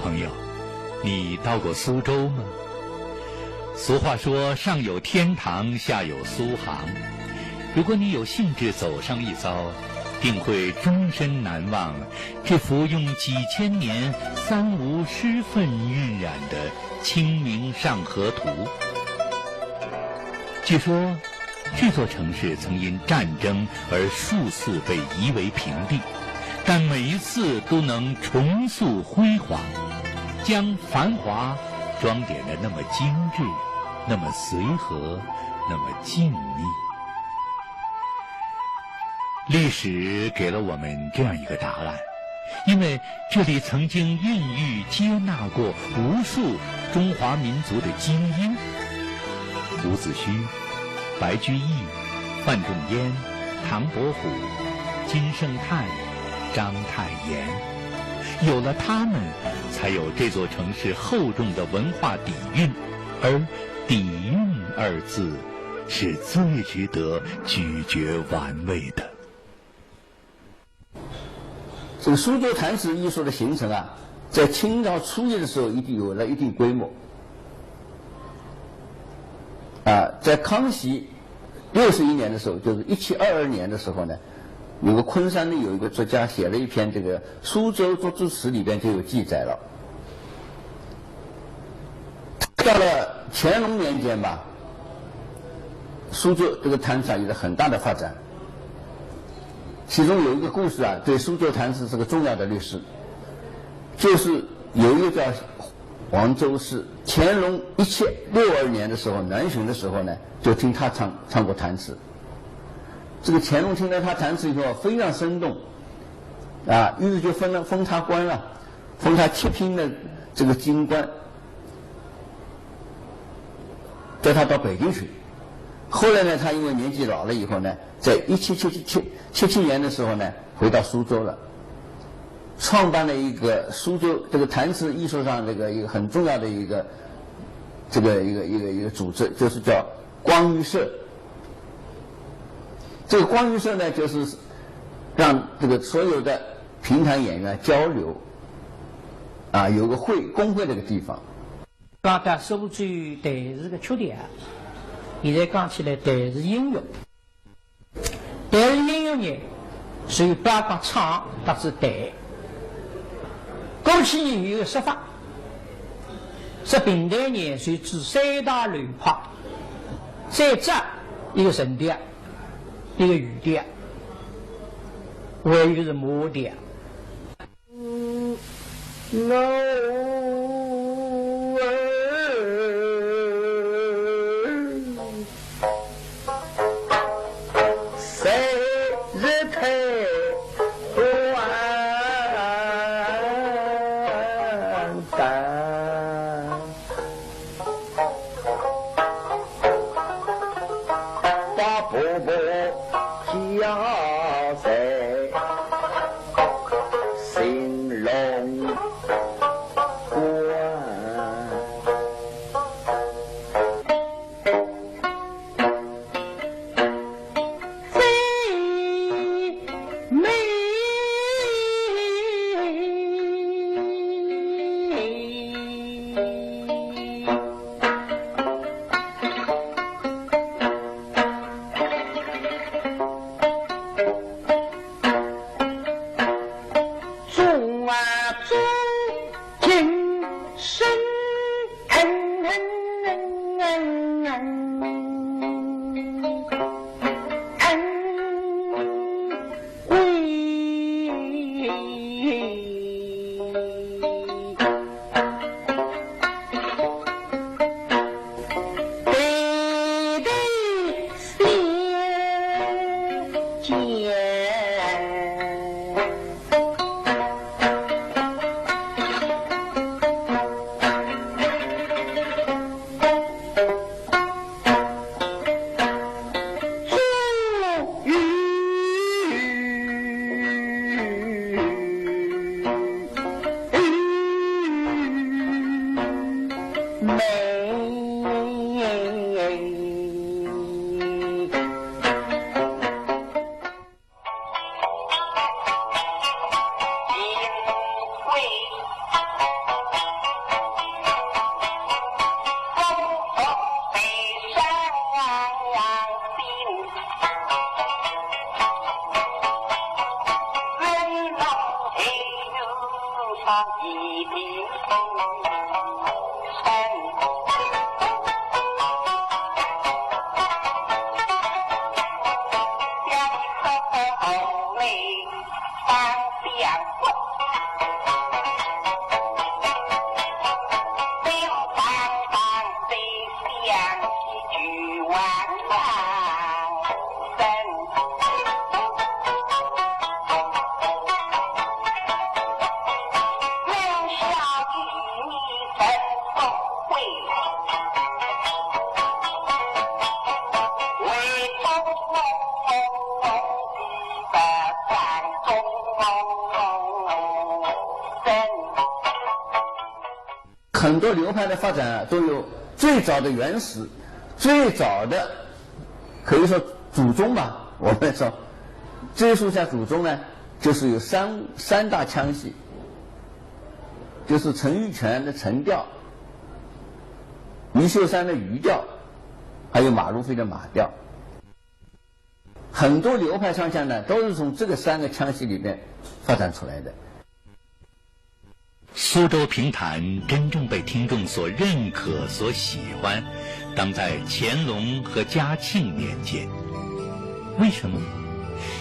朋友，你到过苏州吗？俗话说，上有天堂，下有苏杭。如果你有兴致走上一遭，定会终身难忘这幅用几千年三无湿分晕染的《清明上河图》。据说，这座城市曾因战争而数次被夷为平地，但每一次都能重塑辉煌，将繁华装点得那么精致，那么随和，那么静谧。历史给了我们这样一个答案，因为这里曾经孕育接纳过无数中华民族的精英，伍子胥、白居易、范仲淹、唐伯虎、金圣叹、章太炎。有了他们，才有这座城市厚重的文化底蕴，而底蕴二字是最值得咀嚼玩味的。这个苏州弹词艺术的形成啊，在清朝初期的时候已经有了一定规模。在康熙61年的时候，就是1722年的时候呢，有个昆山的有一个作家写了一篇这个苏州作词史，里边就有记载了。到了乾隆年间吧，苏州这个弹词有了很大的发展。其中有一个故事啊，对苏州弹词是个重要的历史，就是有一个叫黄州市，乾隆1762年的时候南巡的时候呢，就听他唱过弹词。这个乾隆听了他弹词以后非常生动，于是就封他官了，封他7品的这个京官，带他到北京去。后来呢，他因为年纪老了以后呢，在1777年的时候呢，回到苏州了，创办了一个苏州这个弹词艺术上这个一个很重要的一个组织，就是叫光裕社。这个光裕社呢，就是让这个所有的评弹演员交流，有个工会这个地方。讲到苏州弹词的缺点，现在讲起来弹词音乐。弹词音乐呢，属于不要讲唱，它是弹。过去呢有个说法，说平弹呢是指3大流派，3只，一个神调，一个语调，还有一个是魔调。很多流派的发展啊，都有最早的原始，最早的可以说祖宗吧。我们说追溯下祖宗呢，就是有三大腔系，就是陈玉泉的陈调，余秀山的余调，还有马如飞的马调。很多流派唱腔呢，都是从这个3个腔系里面发展出来的。苏州评弹真正被听众所认可、所喜欢，当在乾隆和嘉庆年间。为什么？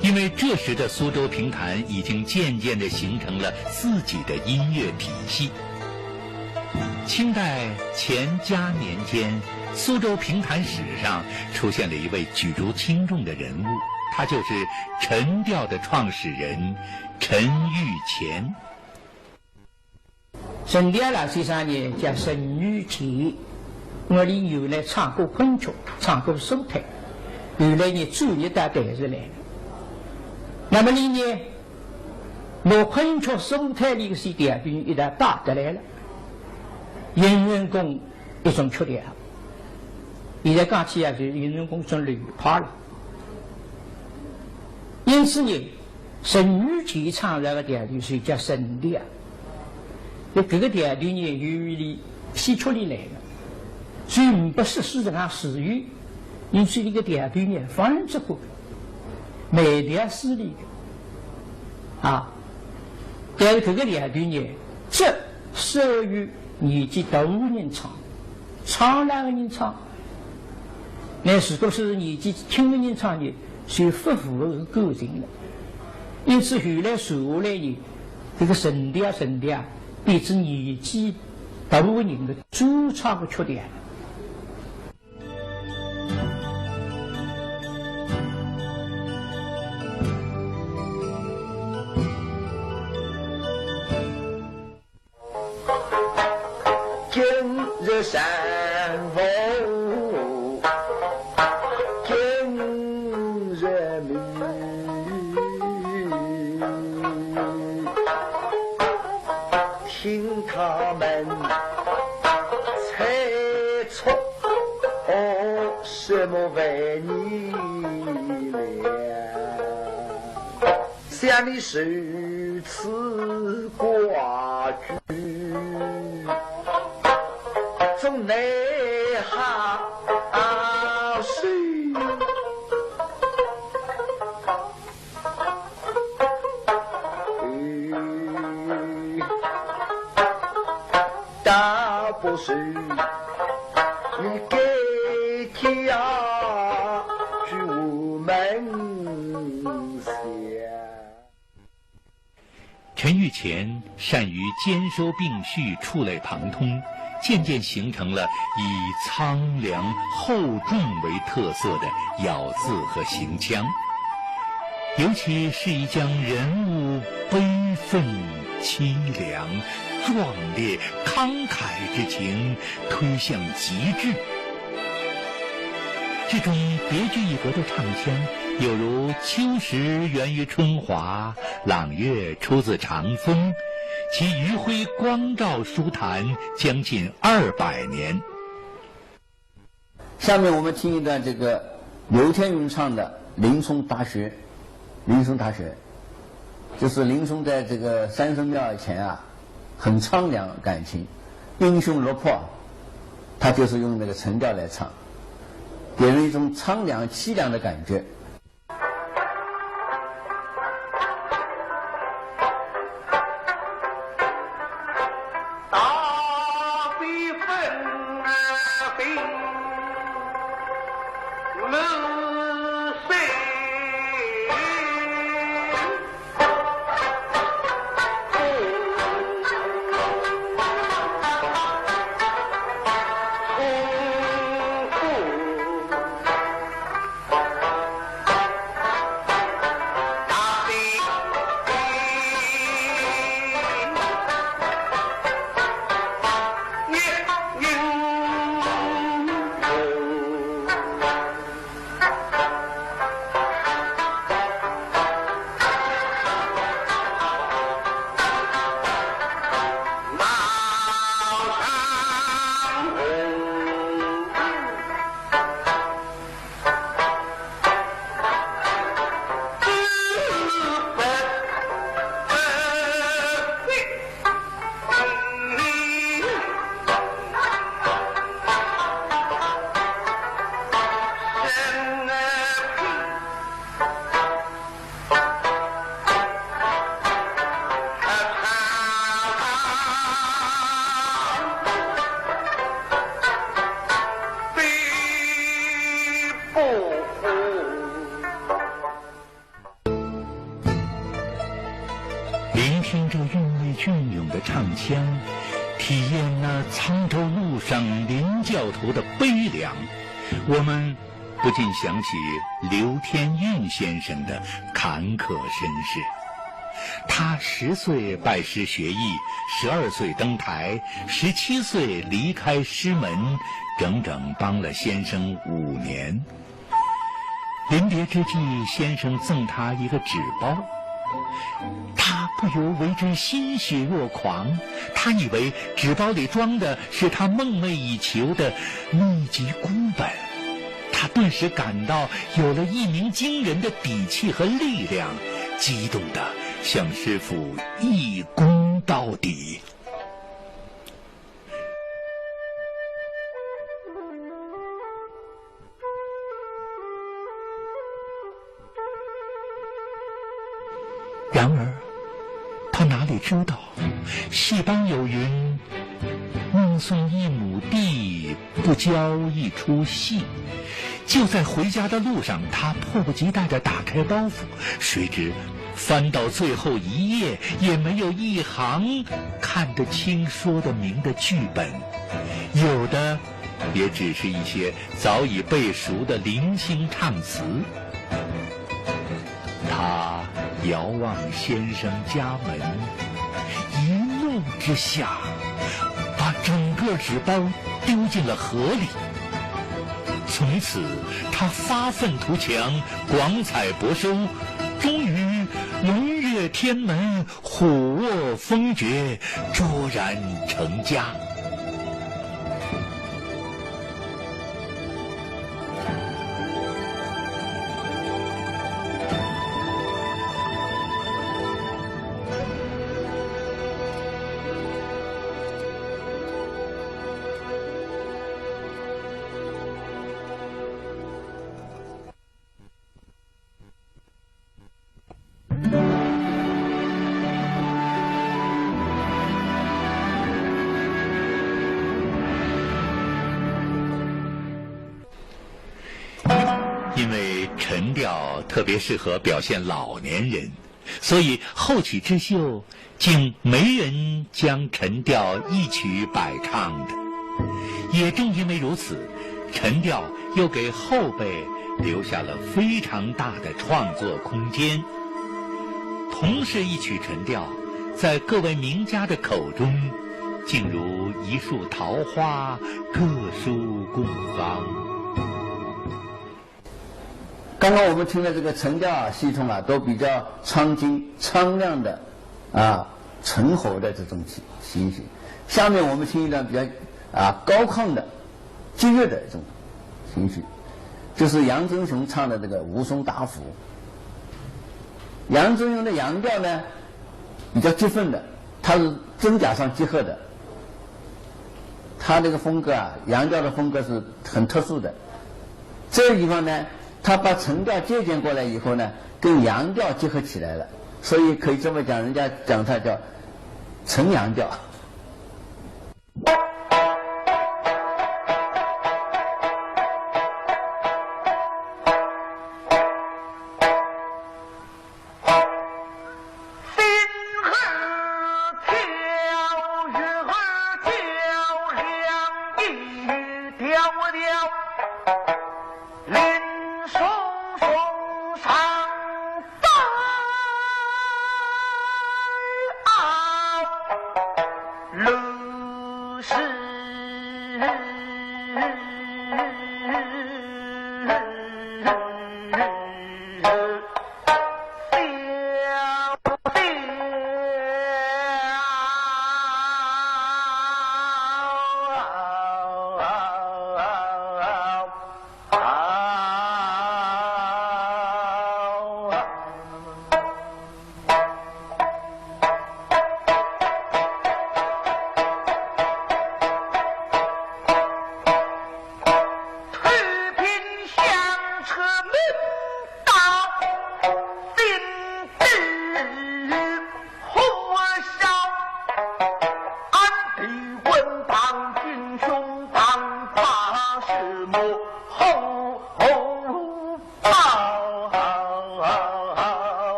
因为这时的苏州评弹已经渐渐地形成了自己的音乐体系。清代乾嘉年间，苏州评弹史上出现了一位举足轻重的人物，他就是陈调的创始人陈玉乾。陈调老先生呢叫陈玉乾，我里原来唱过昆曲，唱过苏台，原来呢专业到台视来的。那么里呢，拿昆曲苏台里的些调兵一旦打得来了，云人宫一种曲调，现在讲起啊，就是云人宫种流派了。因此呢，陈玉乾唱这个调就是叫陈调。这个调调呢，由西曲里来的，所以不是市场上使用，因此这个调调呢，繁殖过，每调私立的，啊，但是这个调调呢，这适于年纪大的人唱，唱那个人唱，那如果是年纪轻的人唱呢，就不符合构成的，因此后来下来呢，这个神调变成年纪大的人的主唱的曲调。今日山风，今日雨，听他们猜测什么为你了，想你是此挂句，从内行水，大不是你给天啊去我们下。陈玉乾善于兼收并蓄、触类旁通，渐渐形成了以苍凉厚重为特色的咬字和行腔，尤其是以将人物悲愤、凄凉、壮烈、慷慨之情推向极致。这种别具一格的唱腔，有如秋实源于春华，朗月出自长风，其余晖光照书坛将近200年。下面我们听一段这个刘天云唱的《林冲大学》。林冲大学，就是林冲在这个三圣庙以前啊，很苍凉感情，英雄落魄，他就是用那个陈调来唱，给人一种苍凉凄凉的感觉。大体验那沧州路上林教头的悲凉，我们不禁想起刘天运先生的坎坷身世。他10岁拜师学艺，12岁登台，17岁离开师门，整整帮了先生5年。临别之际，先生赠他一个纸包，他不由为之欣喜若狂。他以为纸包里装的是他梦寐以求的秘籍孤本，他顿时感到有了一鸣惊人的底气和力量，激动地向师父一躬到底。然而他哪里知道，戏班有云，宁送一亩地，不交一出戏。就在回家的路上，他迫不及待地打开包袱，谁知翻到最后一页，也没有一行看得清说得明的剧本，有的也只是一些早已背熟的零星唱词。他遥望先生家门，一怒之下把整个纸包丢进了河里。从此他发愤图强，广采博收，终于龙跃天门，虎卧风爵，卓然成家。因为陈调特别适合表现老年人，所以后起之秀竟没人将陈调一曲百唱的。也正因为如此，陈调又给后辈留下了非常大的创作空间。同是一曲陈调，在各位名家的口中，竟如一束桃花，各抒共芳。刚刚我们听的这个陈调啊、戏种啊，都比较苍劲、苍亮的醇厚的这种情形。下面我们听一段比较高亢的、激越的一种情绪，就是杨真雄唱的这个《吴松打虎》。杨真雄的杨调呢，比较激愤的，他是真假上结合的。他这个风格杨调的风格是很特殊的。这个地方呢，他把陈调借鉴过来以后呢，跟杨调结合起来了，所以可以这么讲，人家讲它叫陈杨调。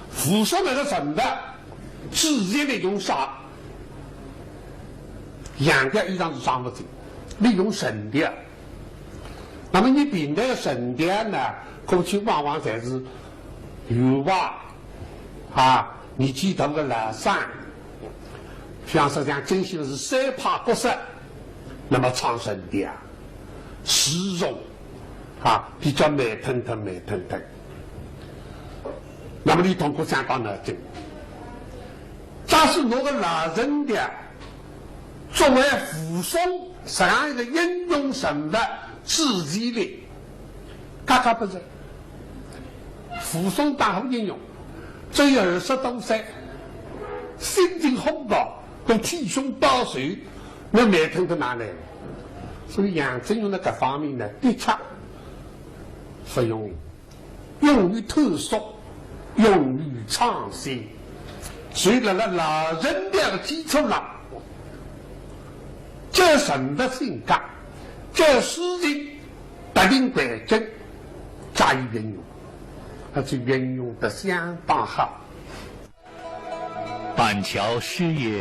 扶手那个神的直接的用啥？羊的依然是上不走，你用神的。那么你平台的神的呢，过去往往才是有娃啊，你记得个来山，像实际上真心是三怕不实，那么唱神的始终啊比较慢腾腾。那么你通过相当难听，假使那个老人的作为附送这样一个应用神的自己的，嘎嘎不是附送当后应用，只有20多岁，心情红爆，跟体胸抱水，那慢腾腾哪来？所以杨振用的各方面呢，的确不容易，用于探索。用于创新，所以在老人的基础上，这神的性格，这事情特定环境加以运用，而且运用得相当好。板桥诗也，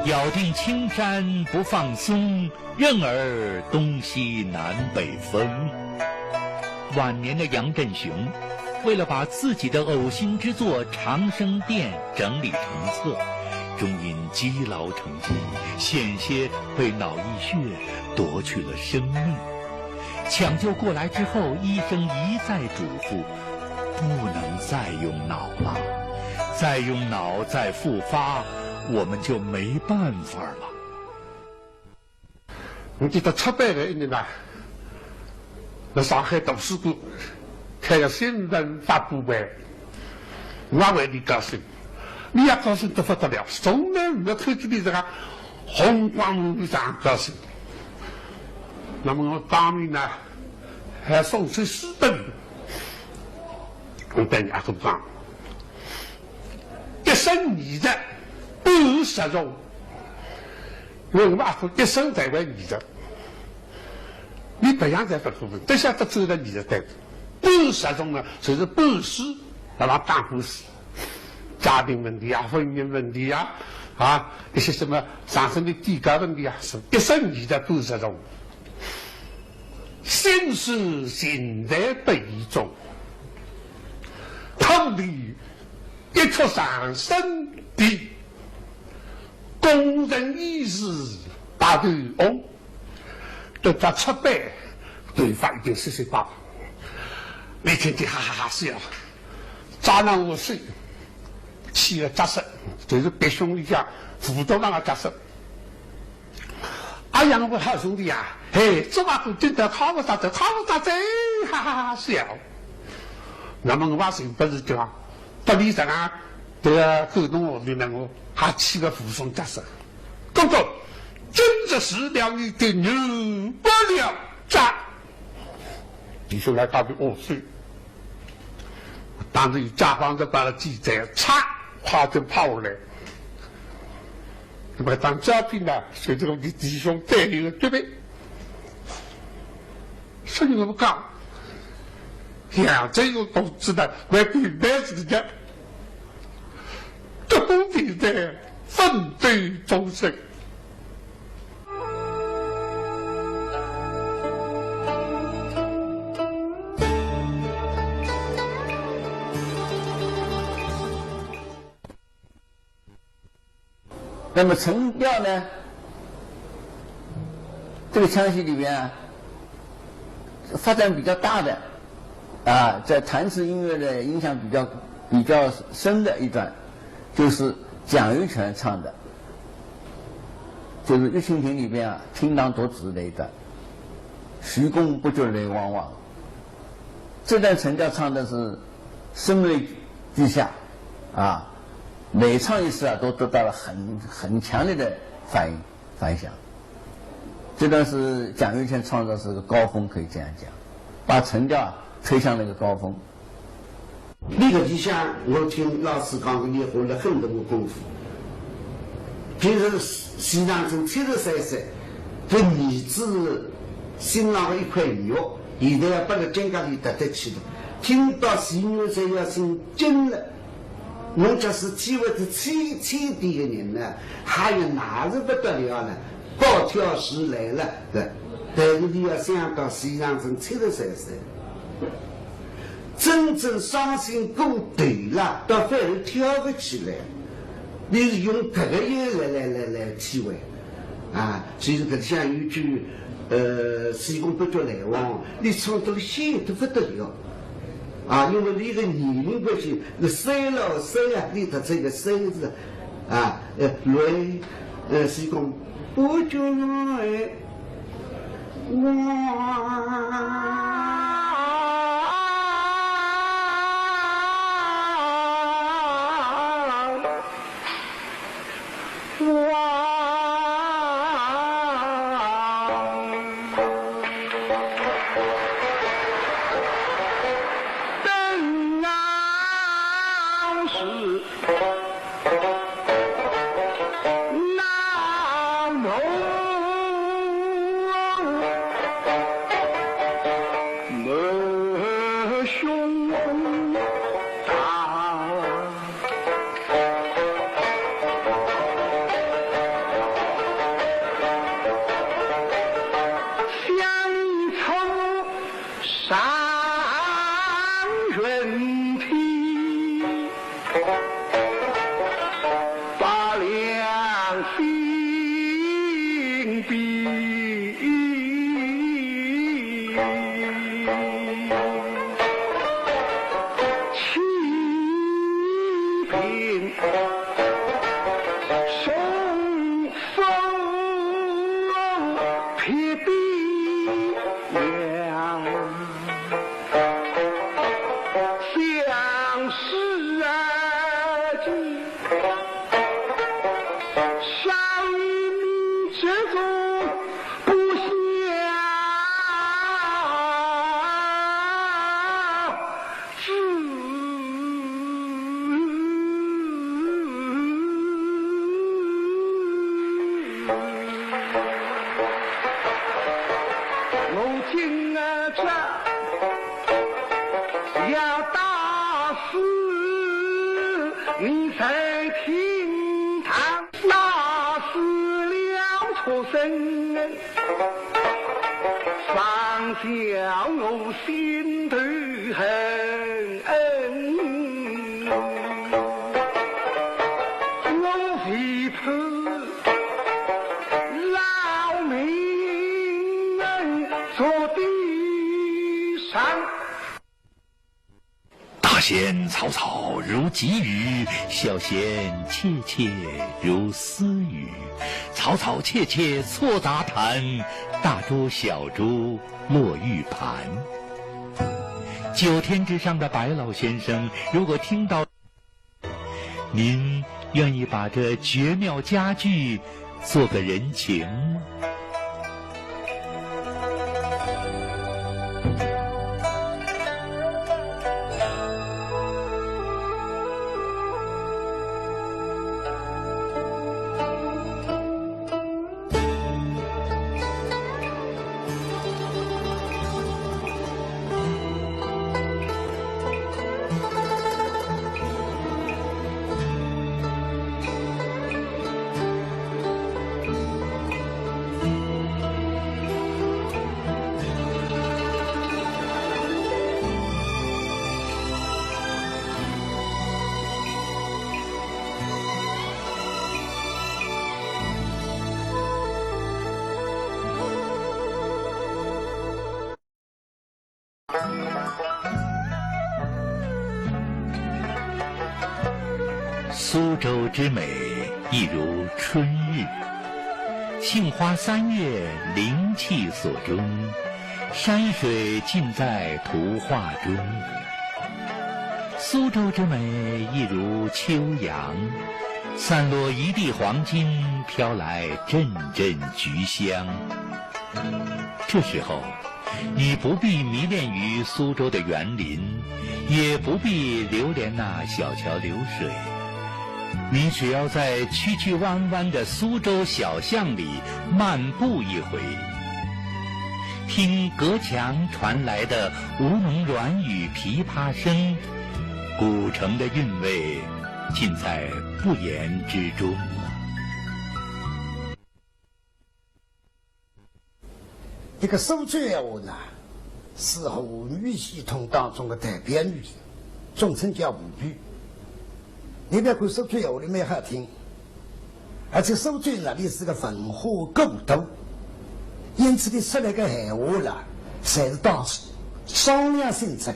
咬定青山不放松，任尔东西南北风。晚年的杨振雄为了把自己的呕心之作《长生殿》整理成册，终因积劳成疾，险些被脑溢血夺去了生命。抢救过来之后，医生一再嘱咐，不能再用脑了，再用脑再复发，我们就没办法了。我记得700个一年呢，在上海图书馆开个新闻发布会，我为你高兴，你也高兴得不得了，从来没有看见你这个红光无比上高兴。那么我当面呢，还送出4本，我对你阿哥讲，一生艺术半实用，因为我们阿哥一生在为艺术，你不想再不可能，这下子走到艺术队。半实用呢，就是半诗，让他讲故事，家庭问题啊、婚姻问题啊，一些什么上升的地价问题啊，是一生艺的半实用。心事尽在杯中，汤里一出上身的，工人意识大对翁，对他700，对方已经48。每天哈哈笑，早上我睡，起了假设，就是别兄弟家辅导那个假设。哎呀，我好兄弟啊，嘿，这把子真的考不上这，考不上这，哈哈笑。那么我把谁不是讲，不理这个这个沟通我里呢，我还起个附送假设。公公，真的是了你的牛不了账。弟兄来告诉我睡。当时有家访者把他记载，嚓，啪就跑过来。那么当照片呢，随着我的弟兄带领的准备，所以我们讲，杨振勇同志呢，为平台时间，都平在奋斗终生。那么陈调呢，这个腔系里边啊，发展比较大的在弹词音乐的影响比较深的一段，就是蒋玉泉唱的，就是《玉蜻蜓》里边啊，听当夺子的一段，徐公不觉泪汪汪。这段陈调唱的是声泪俱下，啊，每唱一次啊，都得到了很强烈的反响。这段是蒋玉谦创造是个高峰，可以这样讲，把陈调推向那个高峰。那个地方，我听老师讲，你花了很多的功夫。平时西藏从73岁，这儿子新郎的一块肉，现在要把它整个里得起的。听到西女说要姓真了，我就是机会是起的人呢，还有哪是不得了呢？高挑时来了，但是你要想到西藏从73岁。真正伤心过对了，到反而跳不起来。你是用这个音来体会啊，所以这像有一句西宫不着来往，你唱到了心都不得了啊，因为你个年龄关系，那三老三啊，里头这个三字啊，来西宫不着来往。仙草草如急雨，小仙切切如私语。草草切切错杂谈，大珠小珠落玉盘。9天之上的白老先生，如果听到，您愿意把这绝妙佳句做个人情吗？苏州之美，一如春日。杏花3月，灵气所中，山水尽在图画中。苏州之美一如秋阳，散落一地黄金，飘来阵阵菊香。这时候，你不必迷恋于苏州的园林，也不必留恋那小桥流水，你只要在曲曲弯弯的苏州小巷里漫步一回，听隔墙传来的吴侬软语琵琶声，古城的韵味尽在不言之中了。这个苏州话呢，是沪语系统当中的代表语言，总称叫沪语。你别看苏州话里面好听，而且苏州那里是个文化古都，因此你出来个闲话啦，侪是当商量性质的。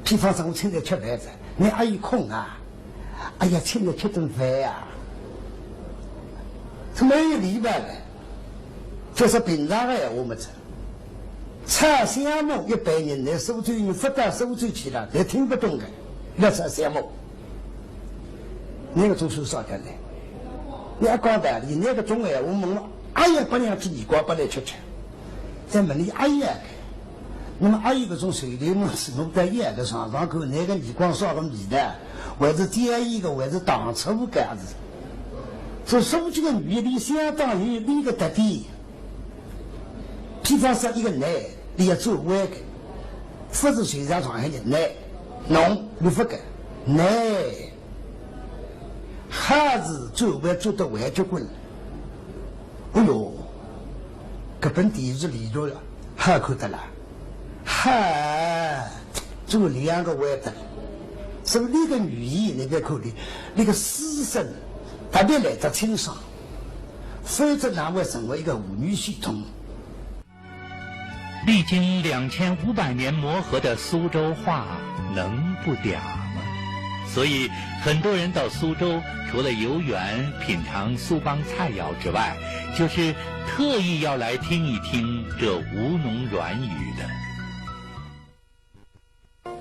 比方说，我请你吃饭子，你还有空啊？哎呀，请你吃顿饭呀，是没有礼貌的。就是平常的闲话么子，唱相声一般人来苏州人发到苏州去了，也听不懂的，那唱相声，那个总是少点来。你还讲道理，那个中闲话问了，哎呀，不两只耳光不来吃吃，在问你哎呀，那么还有个种水流嘛是弄在一个床上口，那个耳光少个米的，还是第一个还是当初个样子。这苏州的语言里相当于一个特点。比方说一个男，你要做歪个，不是睡上床上的男，侬你不个男，还是做歪做到歪结棍。哎呦，这本电视里头好看的啦，哈，做两个歪的，所以那个语言你别看的，那个思想特别来得清爽，否则哪会成为一个妇女系统？历经2500年磨合的苏州话能不嗲吗？所以很多人到苏州，除了游园品尝苏帮菜肴之外，就是特意要来听一听这吴侬软语的。关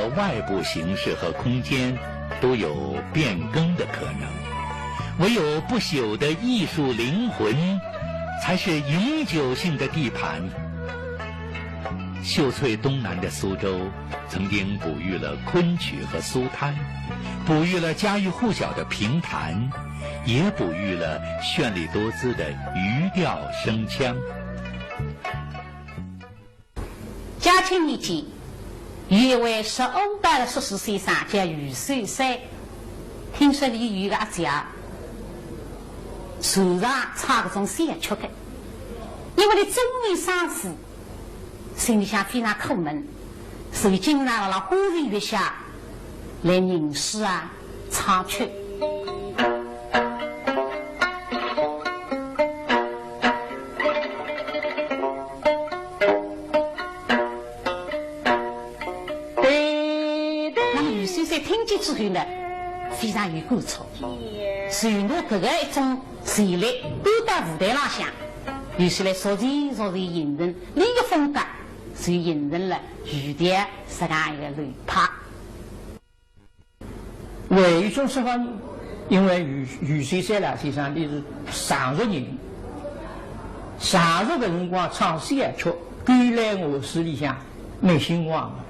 的外部形式和空间都有变更的可能，唯有不朽的艺术灵魂才是永久性的地盘。秀翠东南的苏州曾经哺育了昆曲和苏滩，哺育了家喻户晓的评弹，也哺育了绚丽多姿的渔调声腔。嘉庆年间，有一位1584岁生叫余守山，听说里有个阿姐，船上唱搿种山曲的，因为你中年丧夫，心里向非常苦闷，所以经常辣辣花前月下来吟诗啊、唱曲。听见之后呢，非常有感触，传拿搿个一种旋律搬到舞台浪向，有些来逐渐形成另一个风格，就形成了余调这样一个流派。还有一种说法，因为余守山啦先生你是常熟人，常熟搿辰光唱山曲，赶来我市里向蛮兴旺的。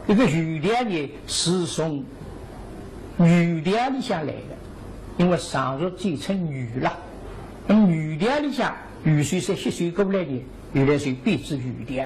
这个余调呢是从余调里向来的，因为常熟简称余了。那么余调里向余守山吸收过来的，原来是编制余调。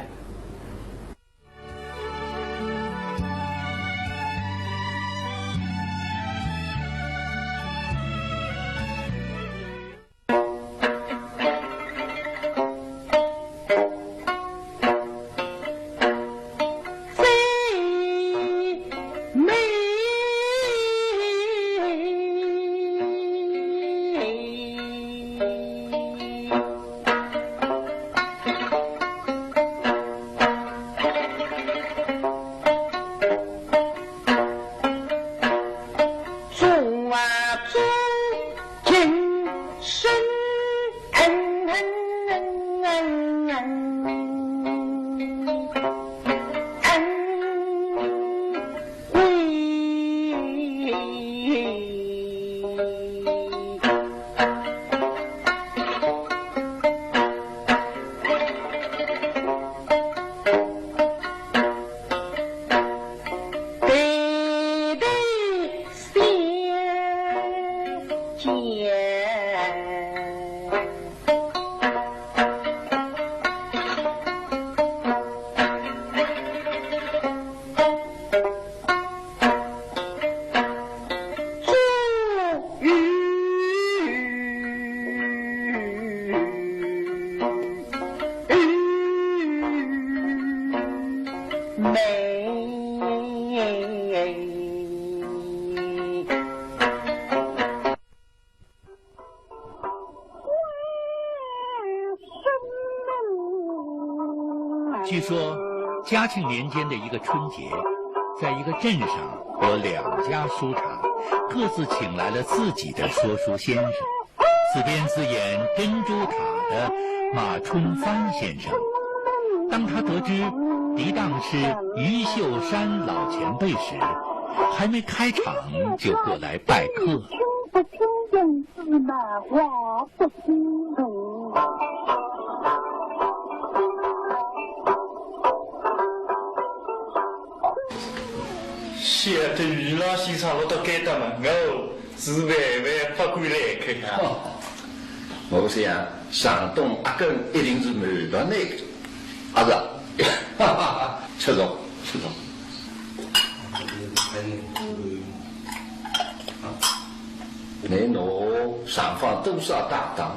据说嘉庆年间的一个春节，在一个镇上有2家书场，各自请来了自己的说书先生。自编自演珍珠塔的马春帆先生，当他得知敌当是余秀山老前辈时，还没开场就过来拜客。听不听见字嘛，话不清楚。谢得余老先生，我都该得门哦，是万万不敢来客啊！我想上东阿根一定是满到那个，阿是，哈哈，吃肉。你拿上放多少大档？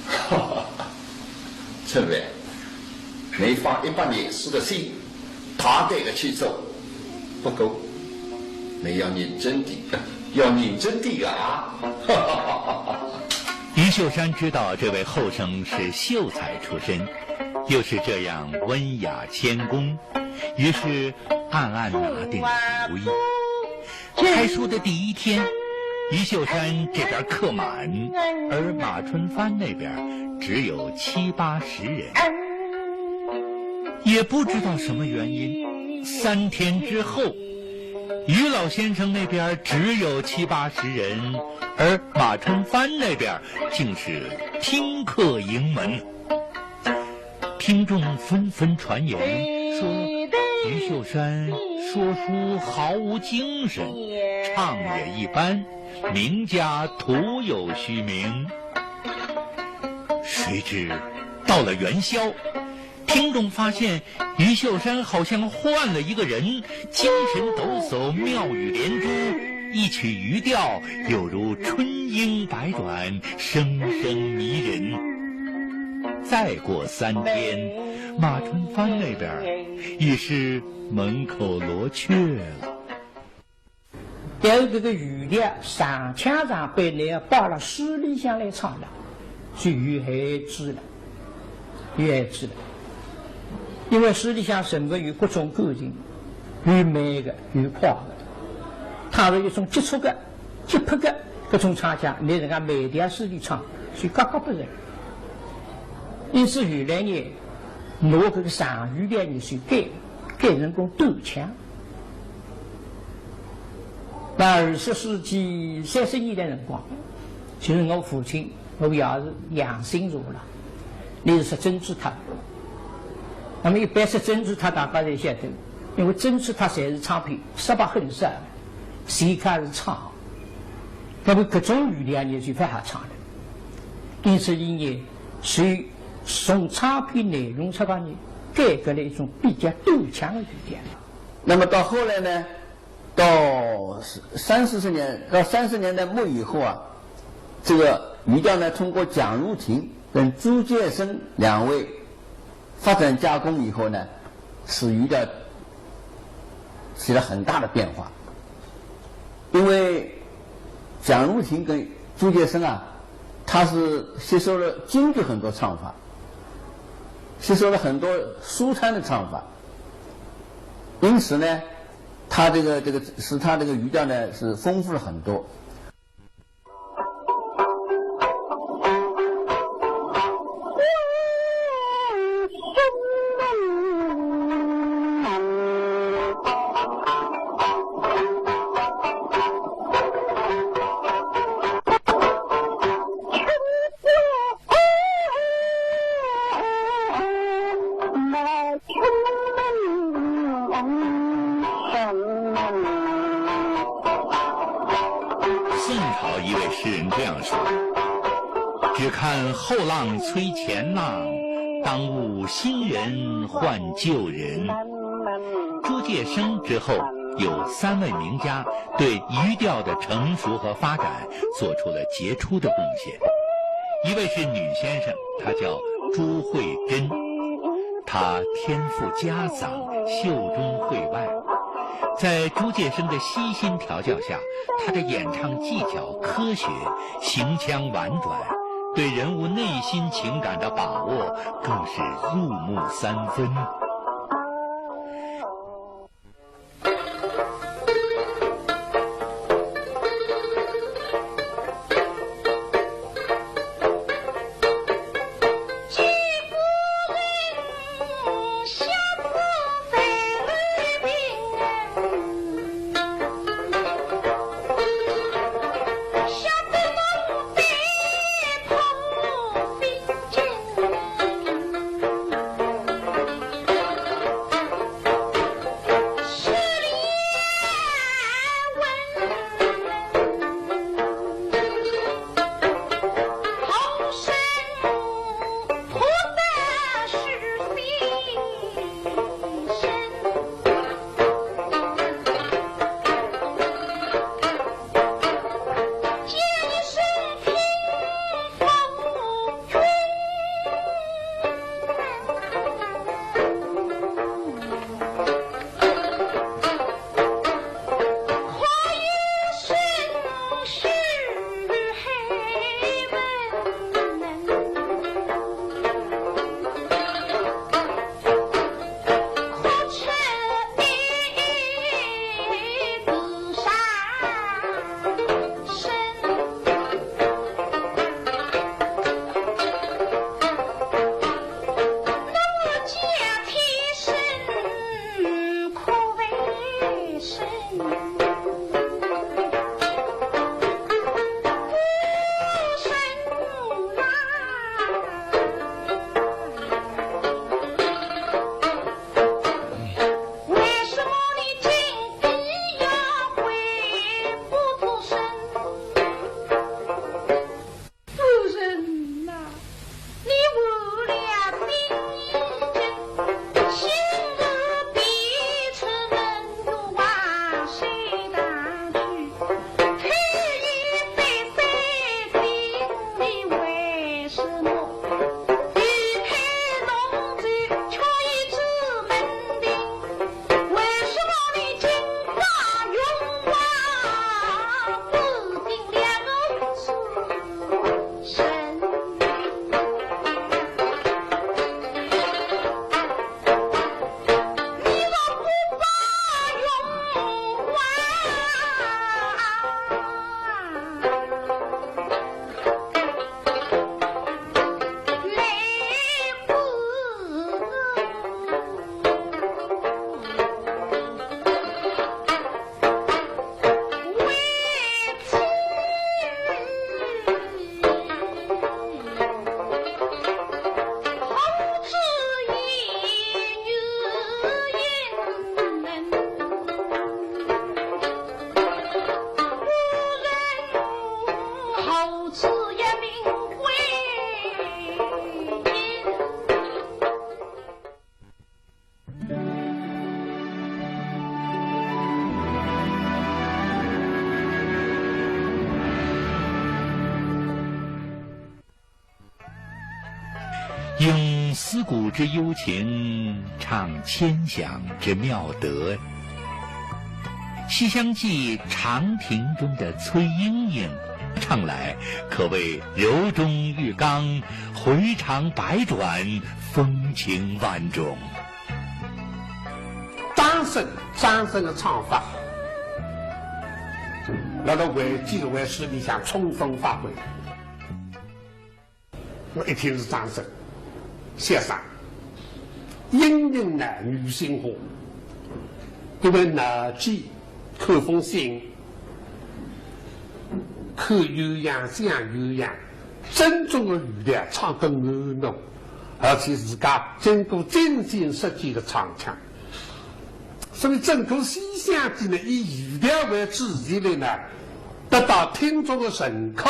哈哈，陈伟，你放100年事的心，大胆的去做，不够，你要认真的啊！哈哈哈哈。余秀山知道这位后生是秀才出身，又是这样温雅谦恭，于是暗暗拿定了主意。开书的第1天，余秀山这边客满，而马春帆那边只有70-80人。也不知道什么原因，3天之后，于老先生那边只有70、80人，而马春帆那边竟是听客盈门。听众纷纷传言说，于秀山说书毫无精神，唱也一般，名家徒有虚名。谁知到了元宵，听众发现于秀山好像换了一个人，精神抖擞，妙语连珠，一曲渔调有如春莺百转，声声迷人。再过3天，马春帆那边已是门口罗雀了。但是这个语调上腔上被那报了诗里向来唱了，就越还知了，因为诗里向人物有各种感情，有美的，有夸的，它是一种急促的、急迫的各种唱腔，你人家美调诗里唱，所以格格不入。因此原来呢，拿这个上语调呢是改成功斗腔。那20世纪30年代辰光，就是我父亲，我也是杨新如了，你是说珍珠塔。那么一般说珍珠塔大家侪晓得，因为珍珠塔侪是唱片18很少，谁看是唱，那么各种语调呢就不好唱了。因此呢，所以从唱片内容出发呢，改革了一种比较斗腔的语调。那么到后来呢，到30年代末以后啊，这个语调呢，通过蒋如婷跟朱介生2位发展加工以后呢，使语调起了很大的变化。因为蒋如婷跟朱介生啊，他是吸收了京剧很多唱法，吸收了很多苏腔的唱法，因此呢，他这个使他这个语调呢是丰富了很多。只看后浪催前浪，当务新人换旧人。朱介生之后，有3位名家对语调的成熟和发展做出了杰出的贡献。一位是女先生，她叫朱慧珍，她天赋佳嗓，秀中慧外。在朱介生的悉心调教下，她的演唱技巧科学，行腔婉转，对人物内心情感的把握更是入木3分。用思古之幽情，唱千响之妙德。《西厢记》长亭中的崔莺莺，唱来可谓柔中遇刚，回肠百转，风情万种。张生的唱法，那个为纪委诗里向充分发挥。我一听是张生。先生，莺莺呢，女性化，因为男妓看风心，看悠扬像悠扬，真正的语调唱得安浓，而且自家经过精心设计的唱腔，所以整个西厢记呢，以语调为主题的呢，得到听众的认可。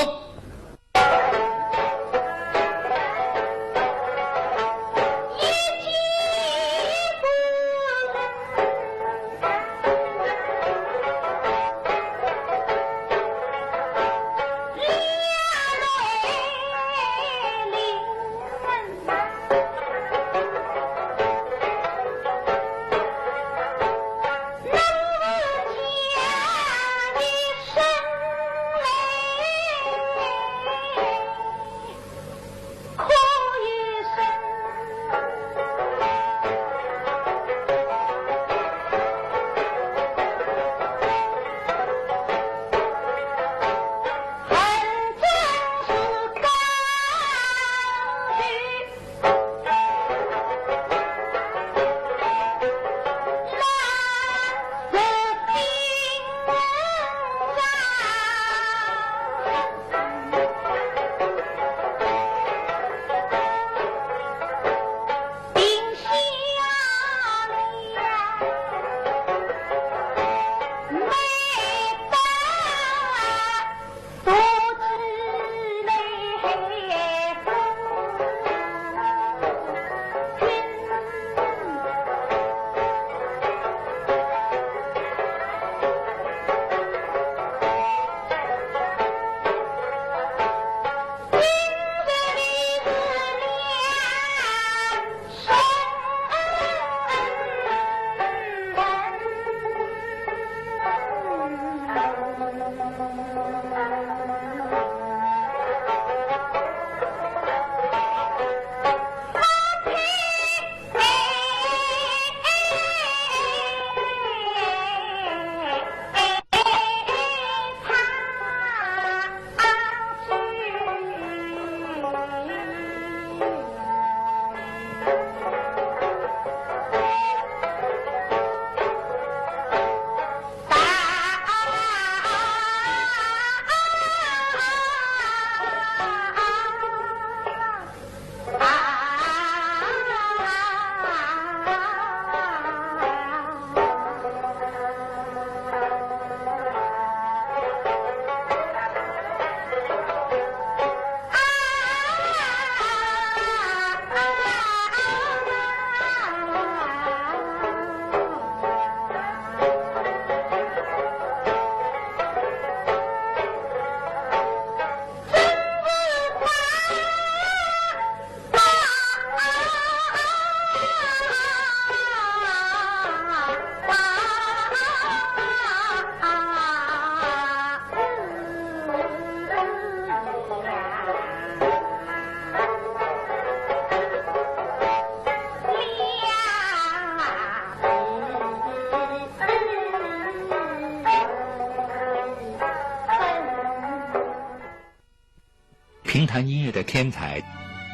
评弹音乐的天才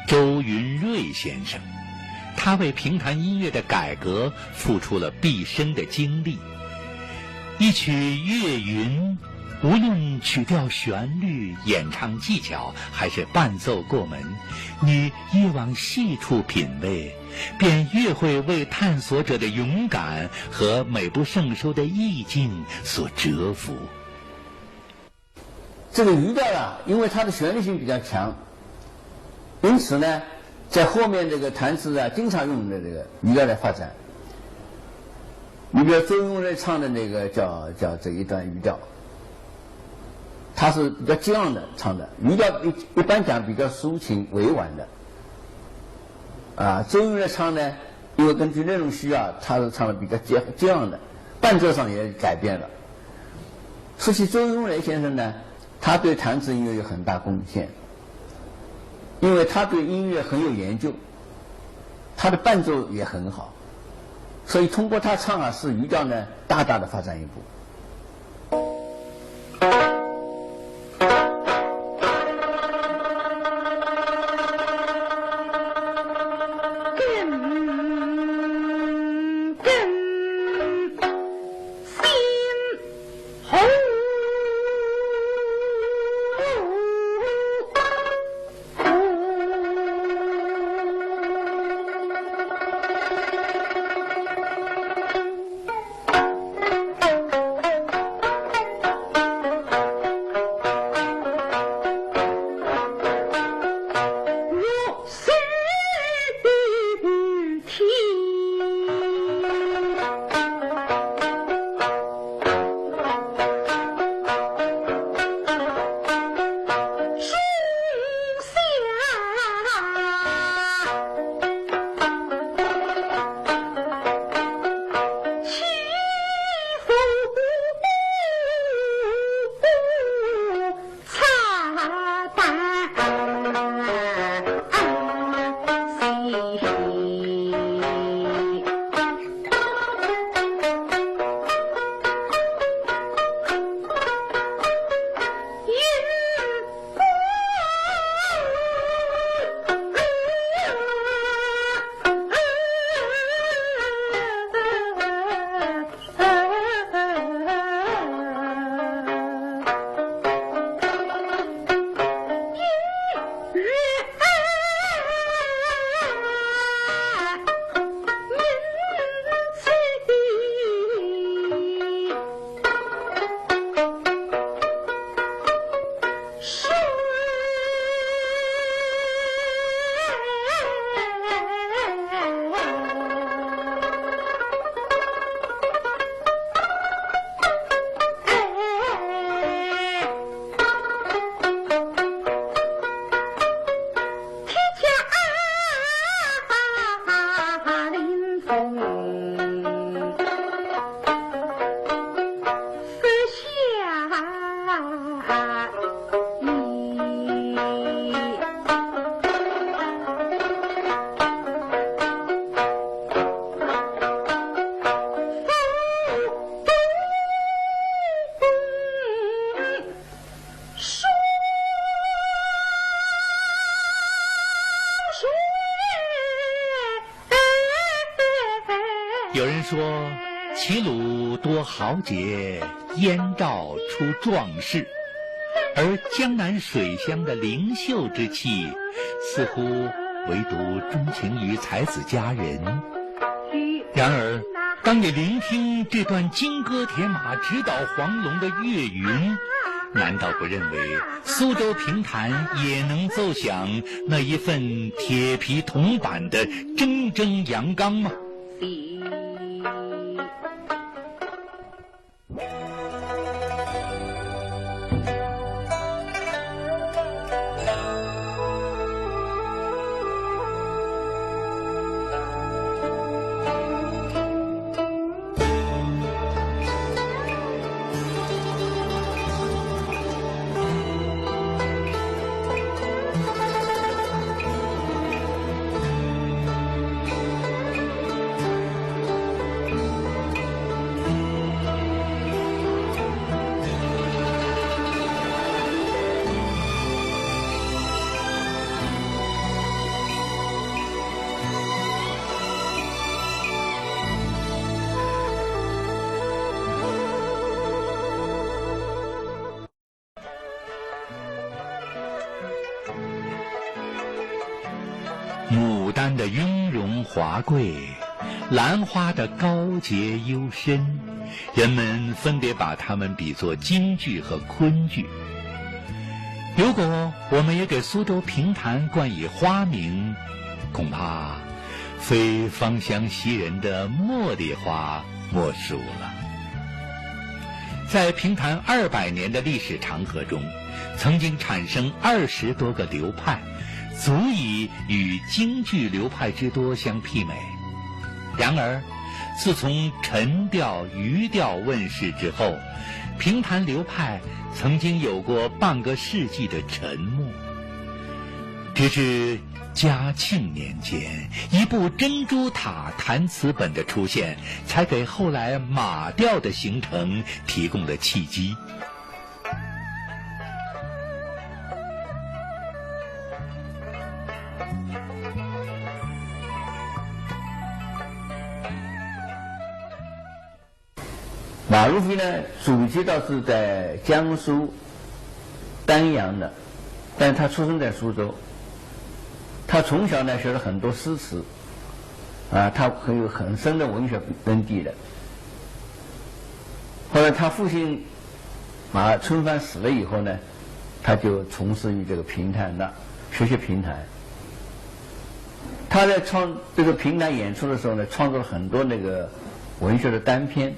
周云瑞先生，他为评弹音乐的改革付出了毕生的精力。一曲《月云》，无论曲调旋律、演唱技巧，还是伴奏过门，你越往细处品味，便越会为探索者的勇敢和美不胜收的意境所折服。这个语调啊，因为它的旋律性比较强，因此呢，在后面这个弹词啊，经常用的这个语调来发展。你比如周云瑞唱的那个叫这一段语调，他是比较这样的唱的，语调一般讲比较抒情委婉的。周云瑞唱呢，因为根据内容需要，他是唱的比较这样的，伴奏上也改变了。说起周云瑞先生呢，他对弹词音乐有很大贡献，因为他对音乐很有研究，他的伴奏也很好，所以通过他唱啊，使语调呢大大的发展一步。有人说，齐鲁多豪杰，燕赵出壮士，而江南水乡的灵秀之气，似乎唯独钟情于才子佳人。然而，当你聆听这段金戈铁马直捣黄龙的月云，难道不认为苏州评弹也能奏响那一份铁皮铜板的铮铮阳刚吗？牡丹的雍容华贵，兰花的高洁幽深，人们分别把它们比作京剧和昆剧。如果我们也给苏州评弹冠以花名，恐怕非芳香袭人的茉莉花莫属了。在评弹200年的历史长河中，曾经产生20多个流派，足以与京剧流派之多相媲美。然而，自从陈调、余调问世之后，评弹流派曾经有过半个世纪的沉默。直至嘉庆年间，一部珍珠塔弹词本的出现，才给后来马调的形成提供了契机。马如飞呢，祖籍倒是在江苏丹阳的，但他出生在苏州。他从小呢学了很多诗词，他很有很深的文学根底的。后来他父亲马春帆死了以后呢，他就从事于这个评弹了，学习评弹。他在这个评弹演出的时候呢，创作了很多那个文学的单篇。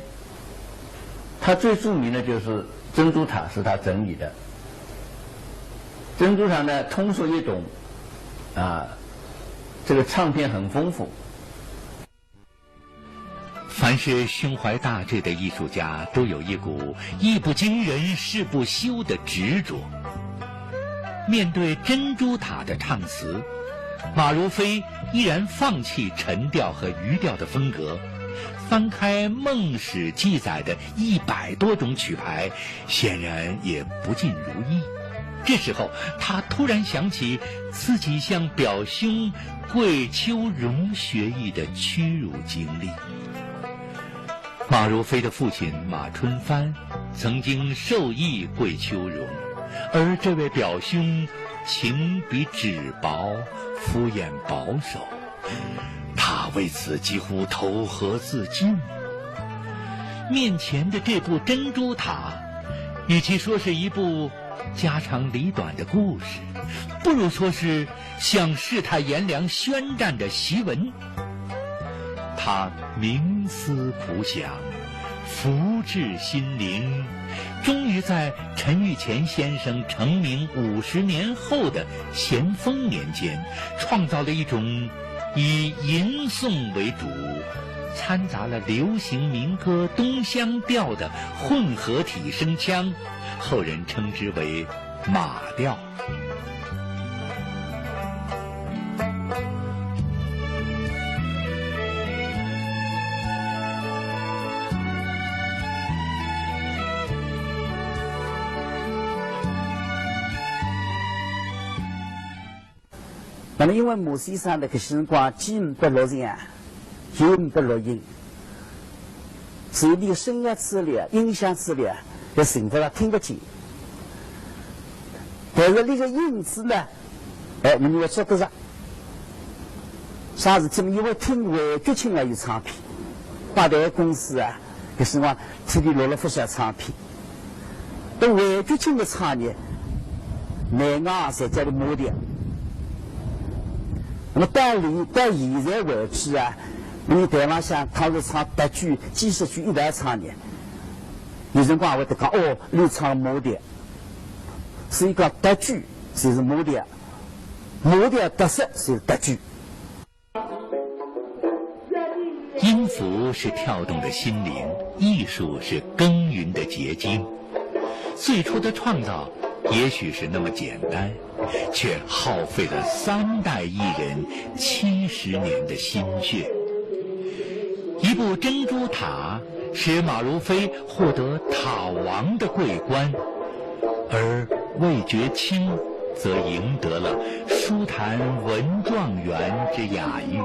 他最著名的就是《珍珠塔》，是他整理的。《珍珠塔》呢，通俗易懂，这个唱片很丰富。凡是胸怀大志的艺术家，都有一股艺不惊人誓不休的执着。面对《珍珠塔》的唱词，马如飞依然放弃陈调和余调的风格，翻开《孟史》记载的100多种曲牌，显然也不尽如意。这时候，他突然想起自己向表兄桂秋荣学艺的屈辱经历。马如飞的父亲马春帆曾经授意桂秋荣，而这位表兄情比纸薄，敷衍保守，他为此几乎投河自尽。面前的这部《珍珠塔》，与其说是一部家长里短的故事，不如说是向世态炎凉宣战的檄文。他冥思苦想，福至心灵，终于在陈玉乾先生成名50年后的咸丰年间，创造了一种以吟诵为主，掺杂了流行民歌东乡调的混合体声腔，后人称之为马调。那么因为马先生的搿些辰光既唔得录像，又唔得录音，所以连声乐处理、音响处理在成分上听不见。但是那个音质呢，你们要做得上。啥事体嘛？因为听韦觉清的有唱片，八代公司搿辰光特地录了不少唱片。但韦觉清的唱呢，内外侪叫做马调。那么到现在为止你台湾向他是唱德剧、几十剧一来唱呢，有辰光会得讲你唱马调，所以讲德剧就是马调，马调特色是德剧。音符是跳动的心灵，艺术是耕耘的结晶。最初的创造也许是那么简单，却耗费了3代艺人70年的心血。一部《珍珠塔》使马如飞获得塔王的桂冠，而魏觉清则赢得了书坛文状元之雅誉。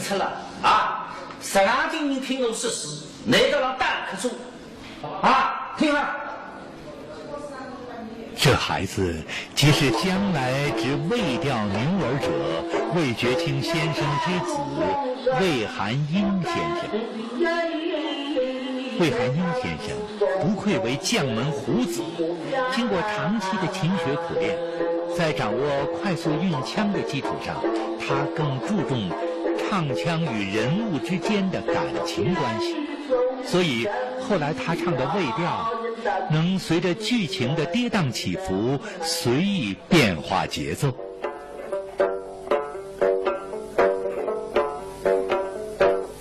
出了啊！十二斤人听我说事，难道让大可说啊？听了。这孩子即是将来之未调牛耳者魏觉清先生之子魏含英先生。魏含英先生不愧为将门虎子，经过长期的勤学苦练，在掌握快速运腔的基础上，他更注重唱腔与人物之间的感情关系，所以后来他唱的魏调能随着剧情的跌宕起伏随意变化节奏。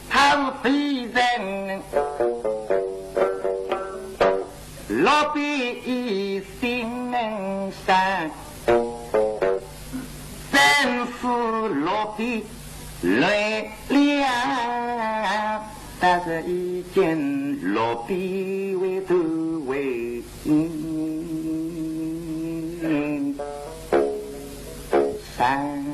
他非人老比心能山，真是老比来了，但是一见老比为头为山。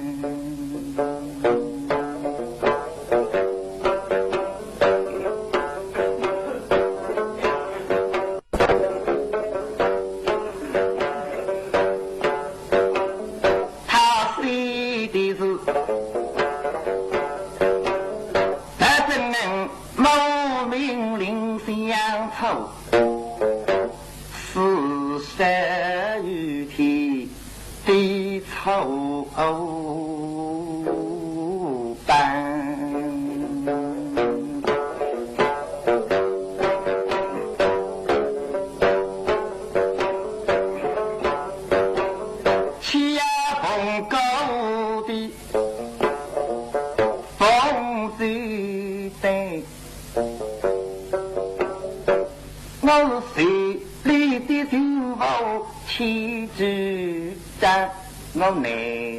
我难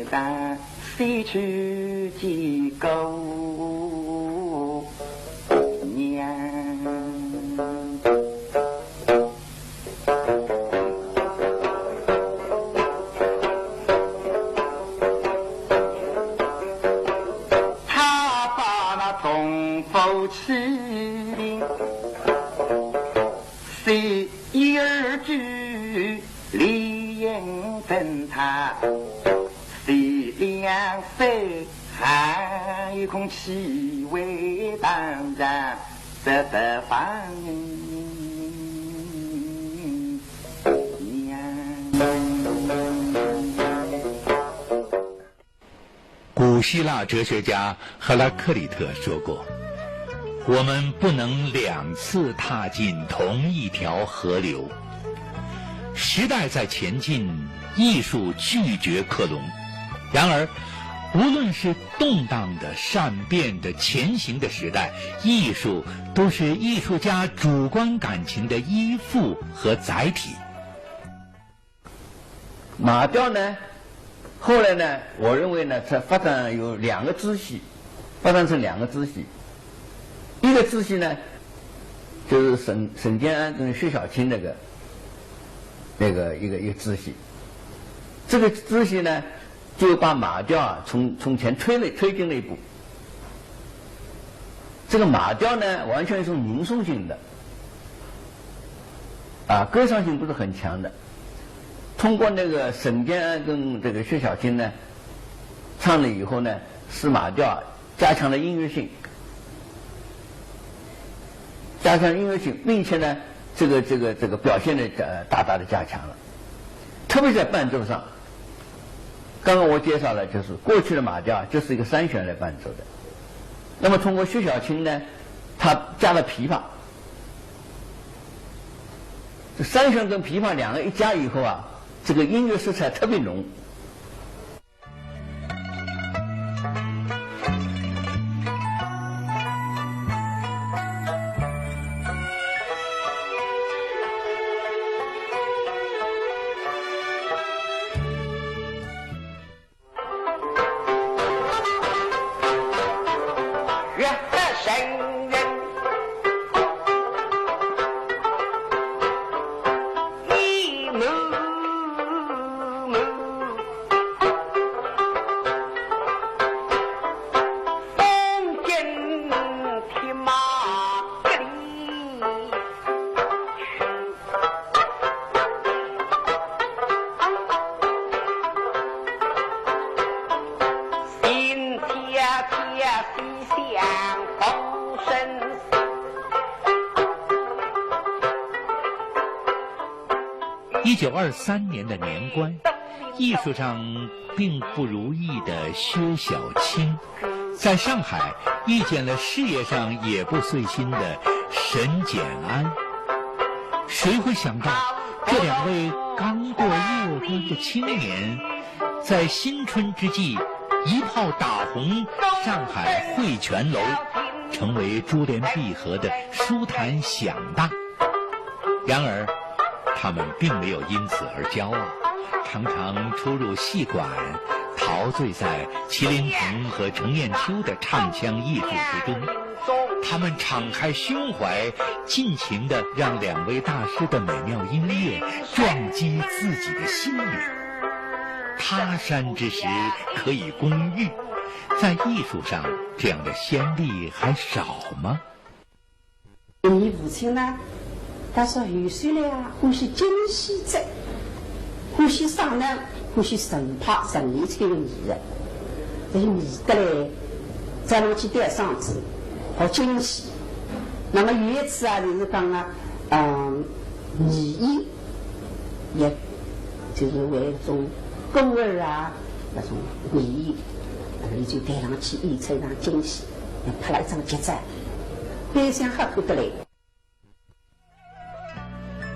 当西去几个娘，他把那东风起灵，随一而居李延分他。两岁还有空气味当然这得方古希腊哲学家赫拉克利特说过，我们不能两次踏进同一条河流。时代在前进，艺术拒绝克隆。然而无论是动荡的、善变的、前行的时代，艺术都是艺术家主观感情的依附和载体。马调呢，后来呢，我认为呢，它发展有两个支系，发展成两个支系。一个支系呢，就是沈建安跟薛晓卿一个支系。这个支系呢，就把马调啊从前推进了一步。这个马调呢，完全是吟诵性的，歌唱性不是很强的。通过那个沈建安跟这个薛晓卿呢，唱了以后呢，使马调加强了音乐性，并且呢，这个表现的大大的加强了，特别在伴奏上。刚刚我介绍了，就是过去的马调就是一个三弦来伴奏的，那么通过薛晓卿呢，他加了琵琶，这三弦跟琵琶两个一加以后啊，这个音乐色彩特别浓。1923年的年关，艺术上并不如意的薛晓青，在上海遇见了事业上也不遂心的沈简安。谁会想到，这2位刚过弱冠的青年，在新春之际一炮打红上海汇泉楼，成为珠联璧合的书坛响大。然而他们并没有因此而骄傲，常常出入戏馆，陶醉在麒麟童和程砚秋的唱腔艺术之中。他们敞开胸怀，尽情地让2位大师的美妙音乐撞击自己的心灵。他山之石可以攻玉，在艺术上这样的先例还少吗？你父亲呢，他说有些人啊欢喜京戏者，欢喜商量，欢喜神派神演这个艺人，这些艺得来再上去带上子和京戏。那么有一次啊，就是讲啊，艺艺也就是为一种宫儿啊那种艺艺，你就带上去演出一场京戏，拍了一张节奏，非常好看得来。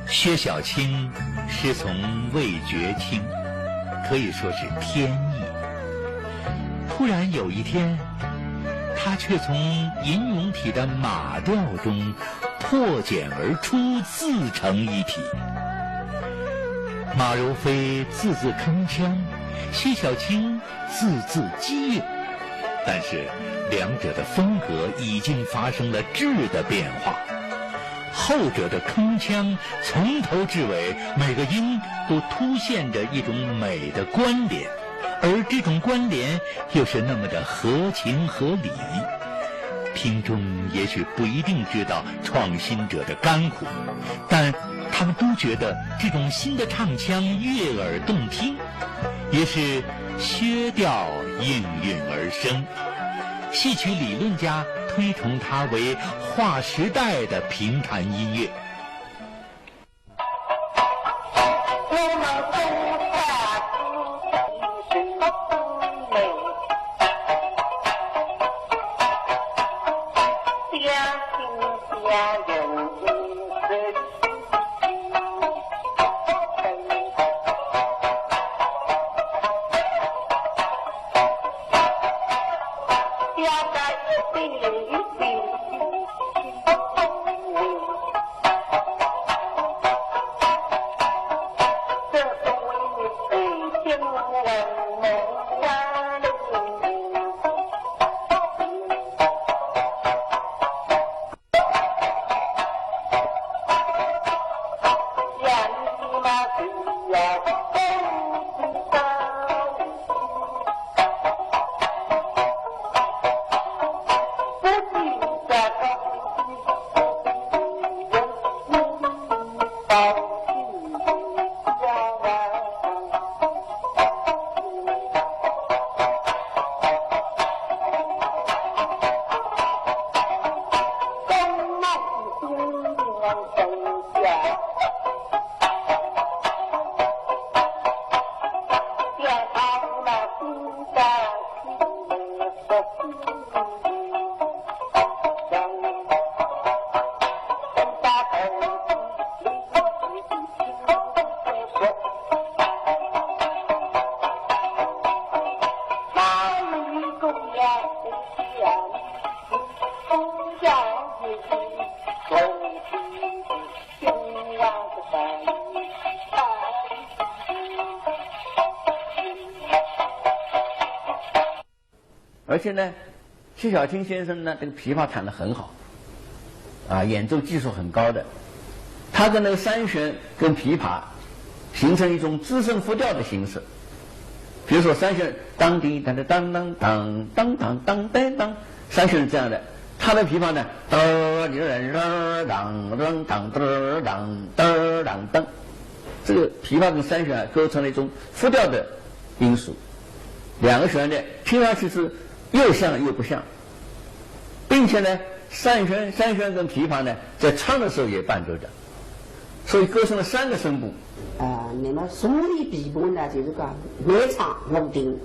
薛晓青师从魏觉清，可以说是天意。突然有一天，他却从吟咏体的马调中破茧而出，自成一体。马如飞字字铿锵，薛晓青字字激越，但是两者的风格已经发生了质的变化。后者的铿锵从头至尾每个音都凸现着一种美的关联，而这种关联又是那么的合情合理。听众也许不一定知道创新者的甘苦，但他们都觉得这种新的唱腔悦耳动听，也是薛调应运而生。戏曲理论家推崇它为划时代的评弹音乐。而且呢，薛晓青先生呢，这个琵琶弹得很好，啊，演奏技术很高的。他的那个三弦跟琵琶形成一种支声复调的形式。比如说三弦当滴当当当当当当当当当当，三弦是这样的。他的琵琶呢，当当当当当当当，这个琵琶跟三弦构成了一种复调的音素。两个旋律听上去是又像又不像，并且呢，三弦跟琵琶呢，在唱的时候也伴奏着。所以构成了3个声部。那么从里琵琶呢，就是讲每唱5定，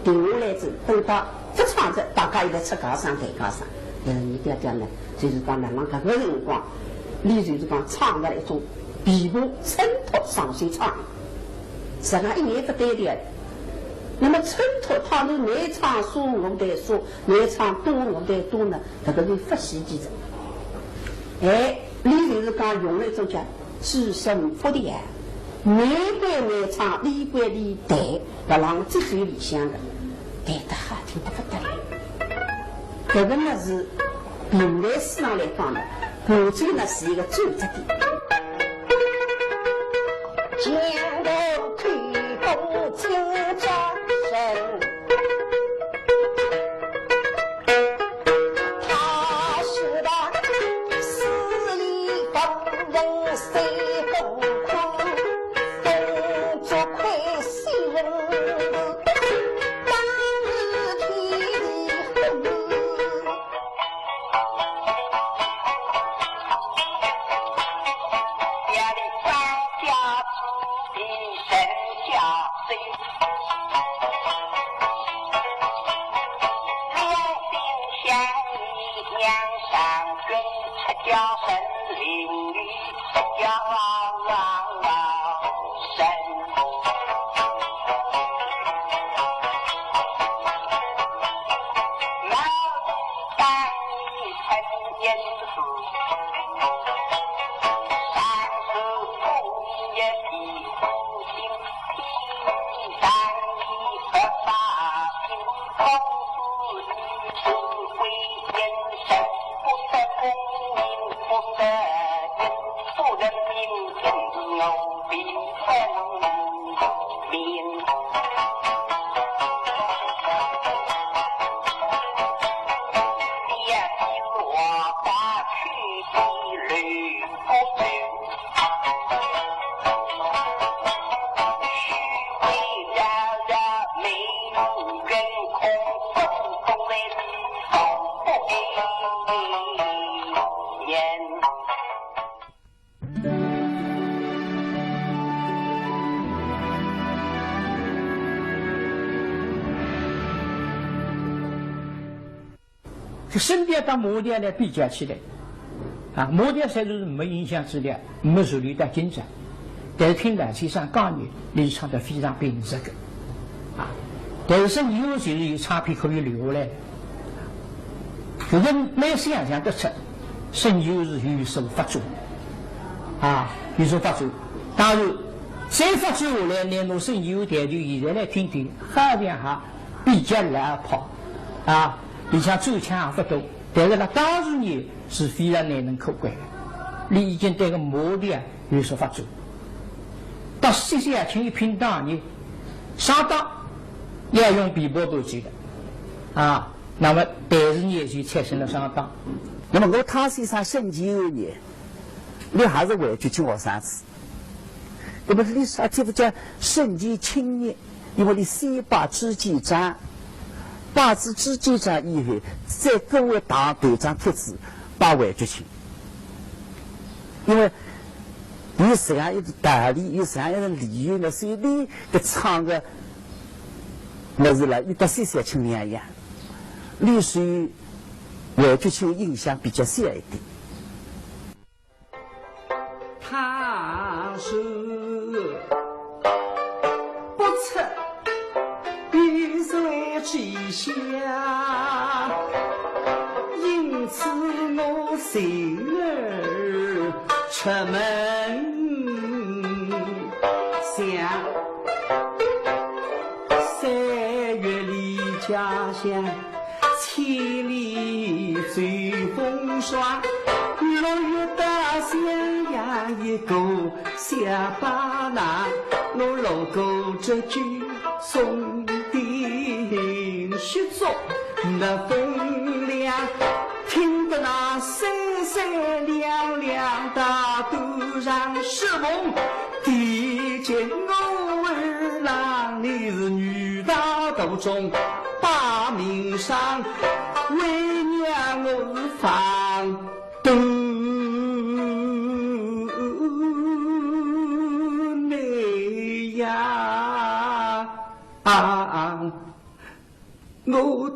定下来之后，等到这唱着，大家又在出高声、抬高声。你不要讲呢，就是讲呢，那个辰光，你就是讲唱的一种琵琶衬托上水唱，实际上一眼不对的。那么衬托它是每唱说我对说，每唱多我对多呢，这个是发戏机制。你就是讲用了一种叫自身发电，每关每唱，里关里带，不让这最理想的，带得好听得不得了。这个呢是平台市场来讲的，古这呢是一个转折点。江头推动金家生，他是那四里风人随风狂，风作愧袭人当日体力狠。就身体跟模调来比较起来，模调虽然是没影响质量，没受力的紧张，但是听来先生讲你，你唱得非常平实的，但是声优就是有唱片可以留下来，可是没有想象得出，声优是有所发作，有所发作。当然，再发作下来呢，我声优调就现在来听听，好像还比较来跑，你像走腔也不多，但是呢，当时呢是非常难能可贵的。你已经对个模调有所发作。到这些请一拼档呢，上当要用琵琶拨曲的，那么但是呢就产生了上当。那么我他先生升级后呢，你还是回去听学生子。那么你啥这不叫升级青年？因为你先把知己长。把子知己长以后，再跟我当队长帖子，把回去请。因为你实际上一个道理，有实际上一个理由呢，所以你的唱的那是了，一到三请两样，你属于回去请印象比较小一点。他是不测。雨水气下，因此我随儿出门想3月离家乡，千里追风霜，6月大襄阳一个小巴拿，我路过这句送定雪中那风凉，听得那闪闪亮亮大肚上是梦，地见我儿郎，你是女大斗中把名上，为娘我是放毒。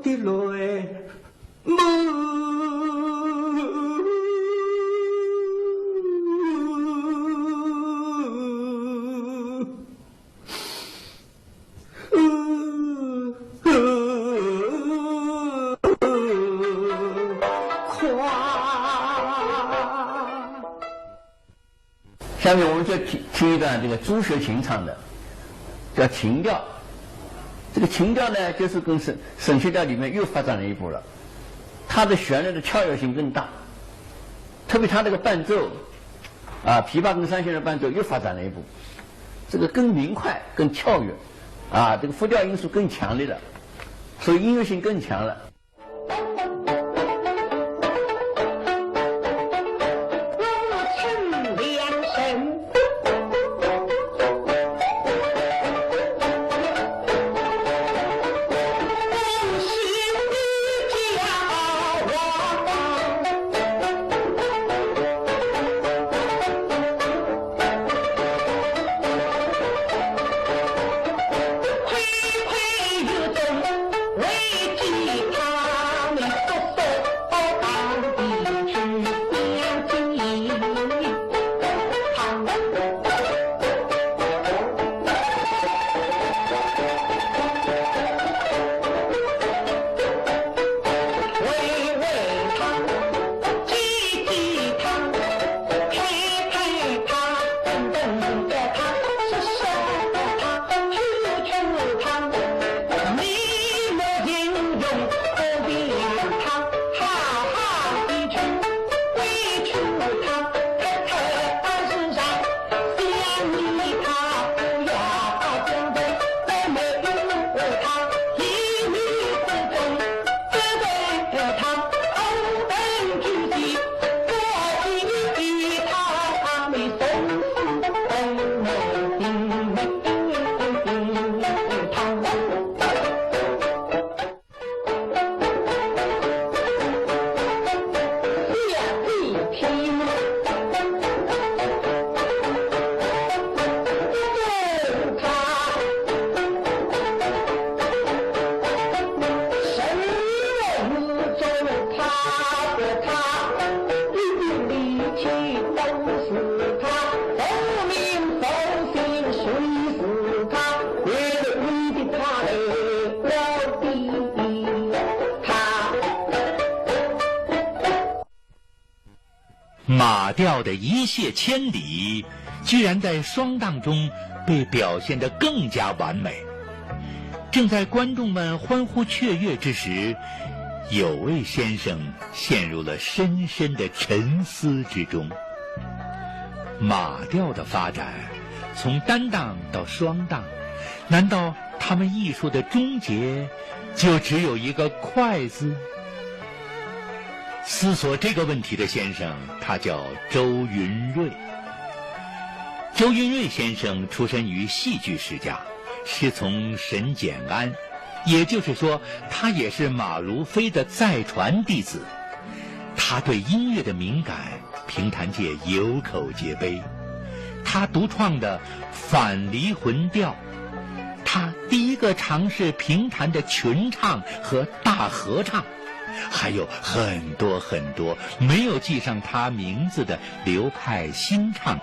的泪满。下面我们就听一段这个朱学勤唱的，叫《情调》。这个情调呢，就是跟省学调里面又发展了一步了。它的旋律的跳跃性更大，特别它这个伴奏，琵琶跟三弦的伴奏又发展了一步，这个更明快、更跳跃，这个复调因素更强烈了，所以音乐性更强了。马调的一泻千里，居然在双荡中被表现得更加完美。正在观众们欢呼雀跃之时，有位先生陷入了深深的沉思之中。马调的发展从单荡到双荡，难道他们艺术的终结就只有一个快字？思索这个问题的先生，他叫周云瑞。周云瑞先生出身于戏剧世家，师从沈简安，也就是说，他也是马如飞的再传弟子。他对音乐的敏感，评弹界有口皆碑。他独创的反离魂调，他第一个尝试评弹的群唱和大合唱，还有很多很多没有记上他名字的流派新唱。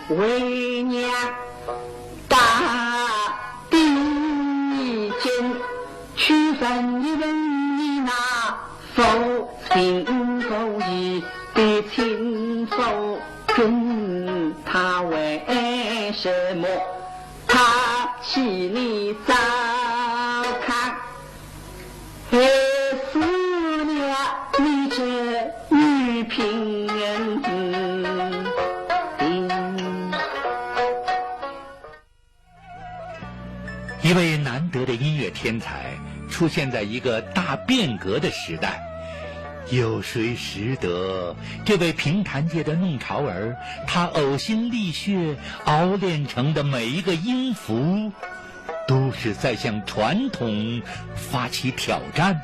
为娘大地间，屈分一人一那否心否意的亲手，跟他为什么他心里早看思念你这一位难得的音乐天才出现在一个大变革的时代，有谁识得这位评弹界的弄潮儿，他呕心沥血熬练成的每一个音符，都是在向传统发起挑战。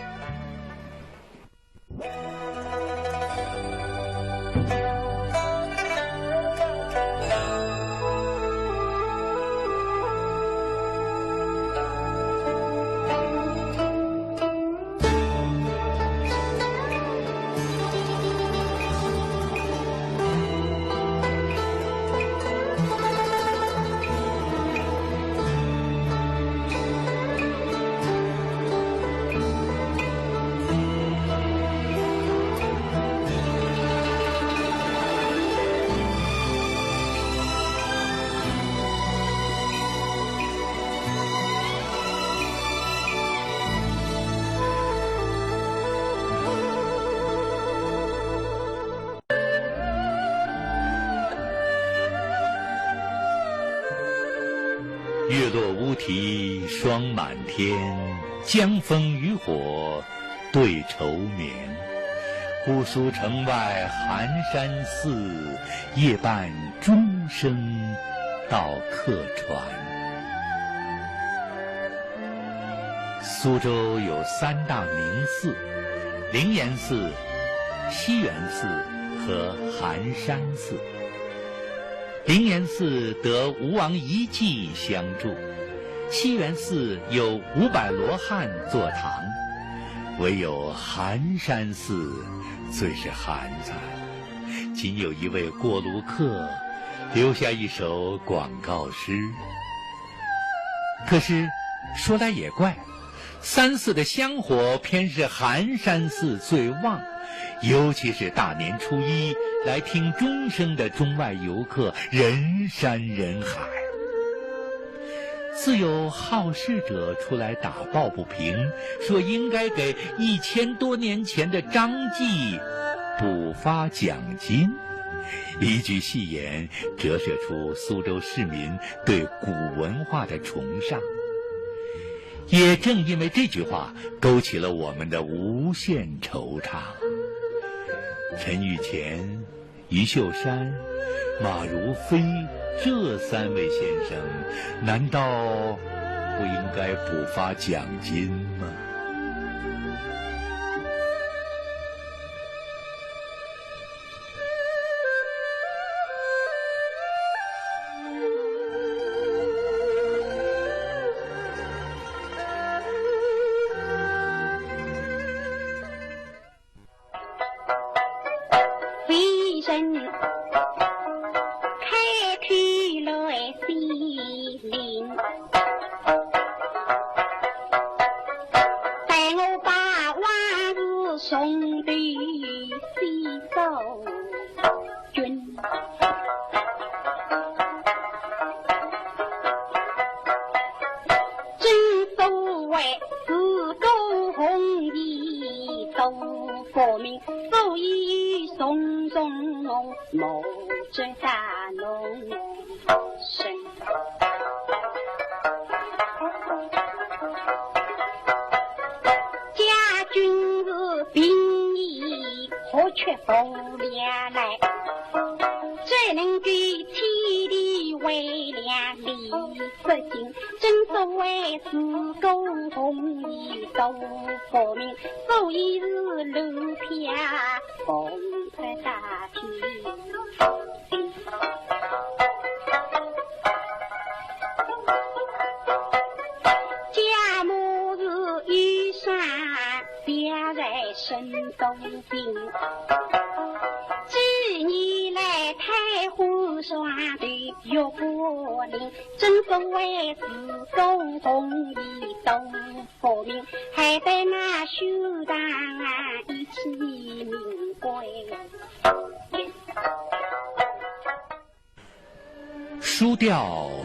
月落乌啼霜满天，江枫渔火对愁眠。姑苏城外寒山寺，夜半钟声到客船。苏州有3大名寺：灵岩寺、西园寺和寒山寺。灵岩寺得吴王遗迹相助，西园寺有500罗汉坐堂，唯有寒山寺最是寒惨，仅有一位过路客留下一首广告诗。可是说来也怪，3寺的香火偏是寒山寺最旺，尤其是大年初1来听钟声的中外游客人山人海。自有好事者出来打抱不平，说应该给1000多年前的张继补发奖金。一句戏言折射出苏州市民对古文化的崇尚。也正因为这句话，勾起了我们的无限惆怅。陈玉乾、于秀山、马如飞这3位先生，难道不应该补发奖金吗？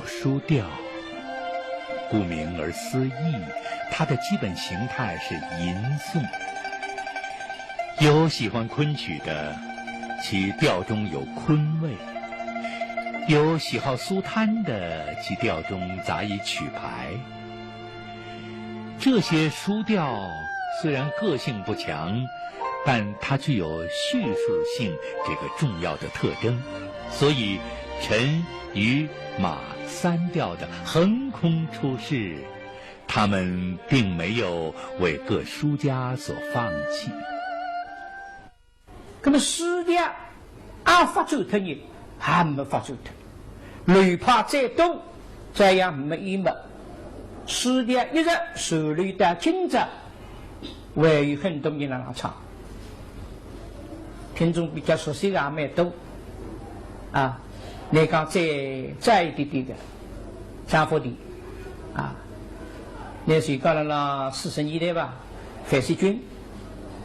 书调，顾名而思义，它的基本形态是吟诵。有喜欢昆曲的，其调中有昆味；有喜好苏摊的，其调中杂以曲牌。这些书调虽然个性不强，但它具有叙述性这个重要的特征，所以陈、虞、马三调的横空出世，他们并没有为各书家所放弃。那么书调也发走脱呢，还没发走脱。流派再多，这样没一没。书调一直受累到今朝，还有很多人让他唱。听众比较熟悉的也蛮多啊。你讲再一点点的张福地啊，那是讲了40年代吧，范世军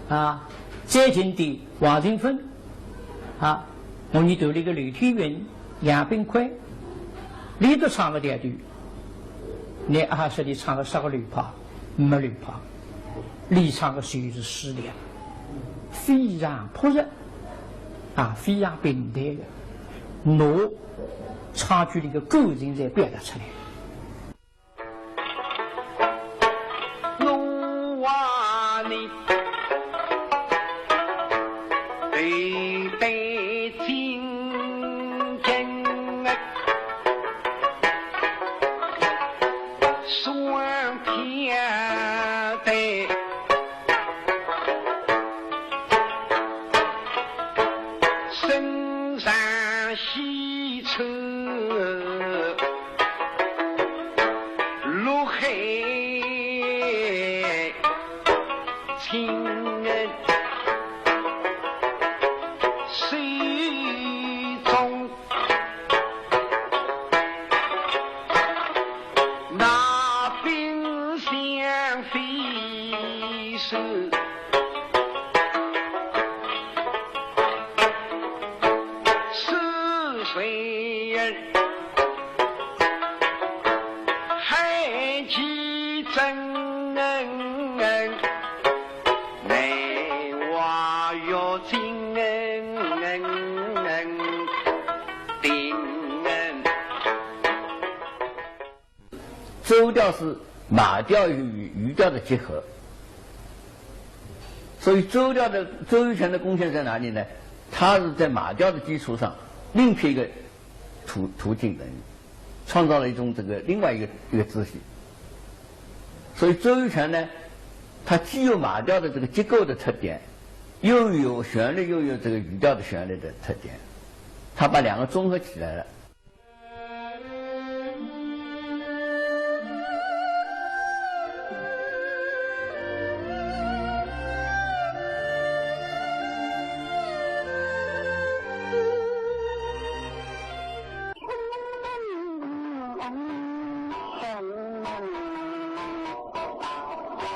啊，再近的王廷芬啊，我们读那个刘天云、杨炳坤，你都唱个两段，你阿说你唱个啥个流派？没流派，你唱个就是诗调，非常朴实啊，非常平淡的。我唱剧的一个构成才表达出来。我话你对对金金双天的深山西车陆海情人水中那冰相飞手是谁人还记真内娃有情定周调是马调与虞调的结合，所以周瑜权的贡献在哪里呢？他是在马调的基础上另辟一个途径等于创造了一种这个另外一个秩序。所以周瑜权呢，它既有马调的这个结构的特点，又有旋律，又有这个虞调的旋律的特点，它把两个综合起来了。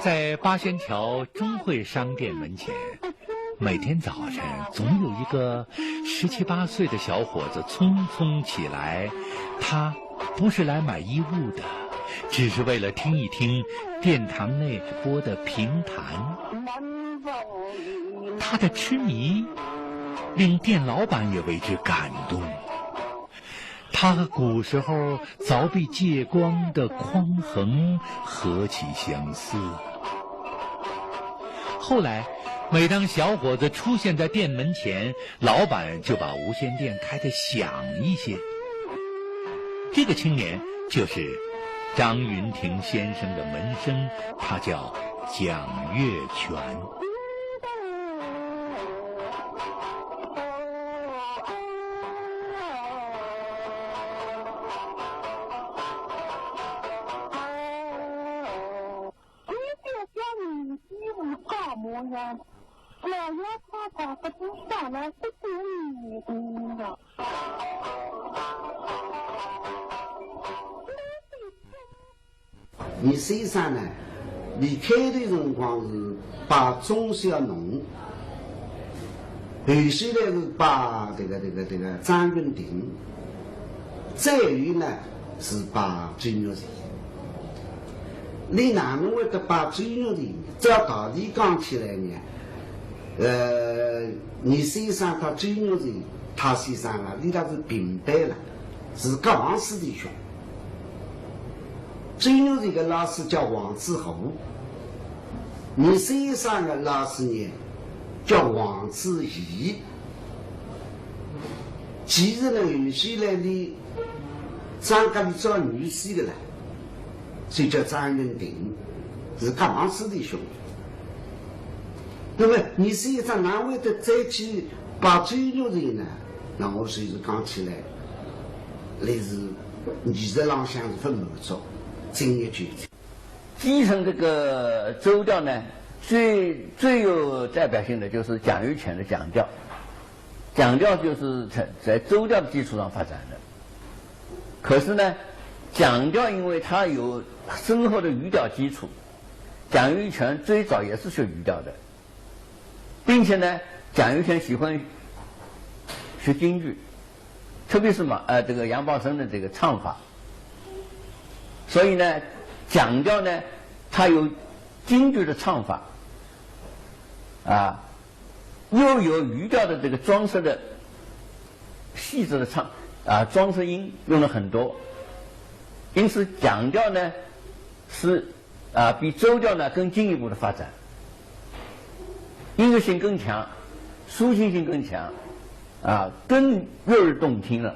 在八仙桥中汇商店门前，每天早晨总有一个17、18岁的小伙子匆匆起来，他不是来买衣物的，只是为了听一听殿堂内播的评弹。他的痴迷令店老板也为之感动。他和古时候凿壁借光的匡衡何其相似。后来每当小伙子出现在店门前，老板就把无线电开得响一些。这个青年就是张云亭先生的门生，他叫蒋月泉。你实际上呢，你开的辰光是把钟小农，后续呢是把这个张云亭，再有呢是把追牛人。你哪能会得把追牛人？照道理讲起来呢，你实际上他追牛人，他实际上啊，你他是平白了，是个王师弟兄。追牛这个老师叫王志侯，你身上的老师呢叫王子仪，其实呢有些来的张家里找女婿的了，所以叫张仁鼎，是干王师的兄弟。那么你是一张难为的再去把追求人呢？那我是讲起来，类似艺术浪向是很满足，精益求精。继承这个周调呢，最有代表性的就是蒋玉泉的讲调。讲调就是在周调的基础上发展的。可是呢，讲调因为它有深厚的语调基础，蒋玉泉最早也是学语调的，并且呢，蒋玉泉喜欢学京剧，特别是这个杨宝生的这个唱法，所以呢，讲调呢，它有京剧的唱法，又有语调的这个装饰的细致的装饰音用了很多，因此讲调呢是比周调呢更进一步的发展，音乐性更强，抒情性更强，更悦耳动听了。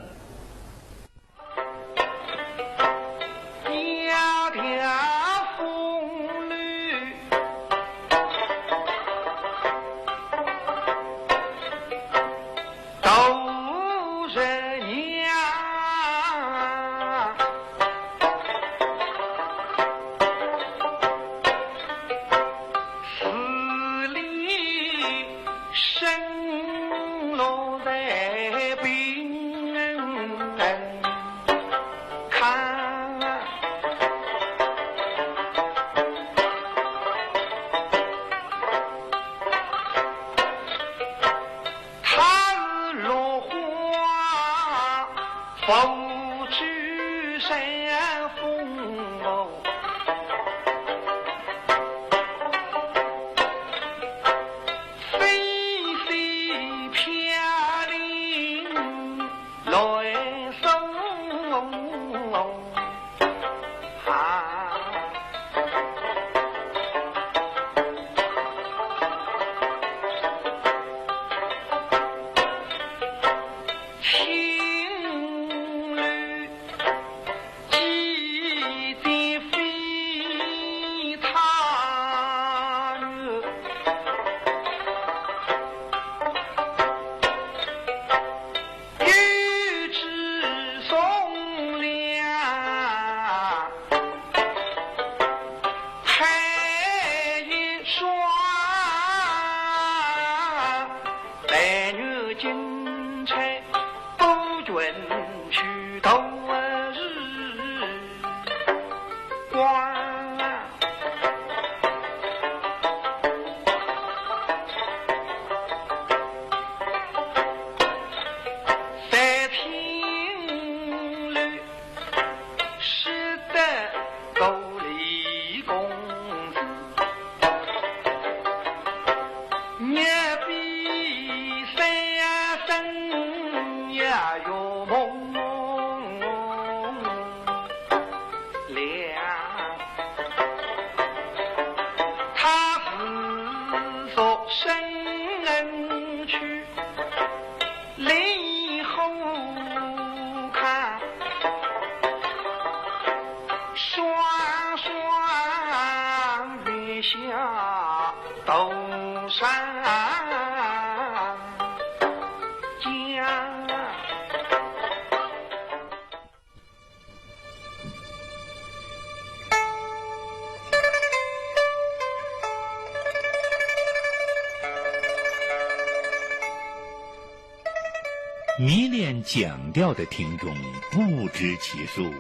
迷恋讲调的听众不知其数，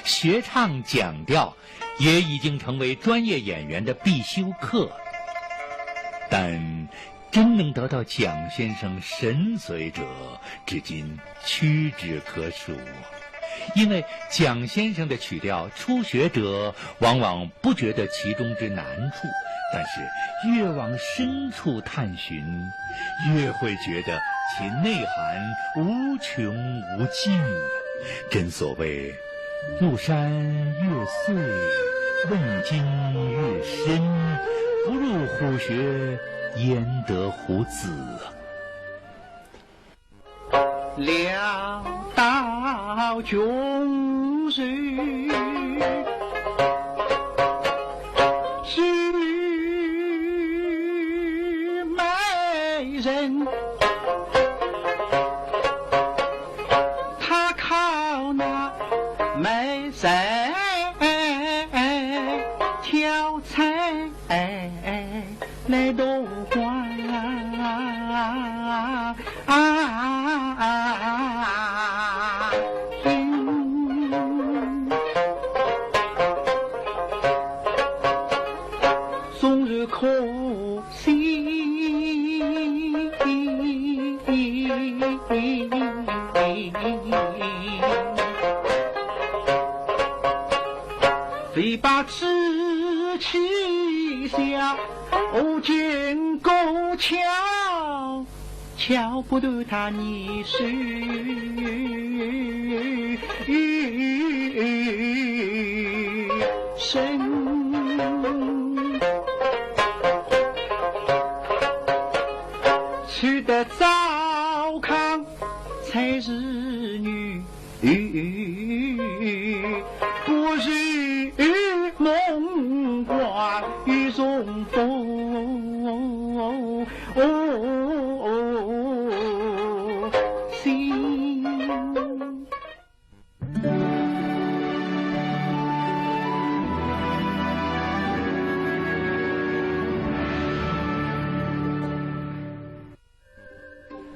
学唱讲调也已经成为专业演员的必修课。但真能得到蒋先生神髓者，至今屈指可数。因为蒋先生的曲调，初学者往往不觉得其中之难处，但是越往深处探寻，越会觉得其内涵无穷无尽。真所谓入山越碎，问津越深，不入虎穴，焉得虎子啊！潦倒穷水，举美人，他靠那美人挑菜来动花。终日可惜，非把志气下，见够巧，巧不得他你是神。吃得糟糠才是女，不是梦话与中风心。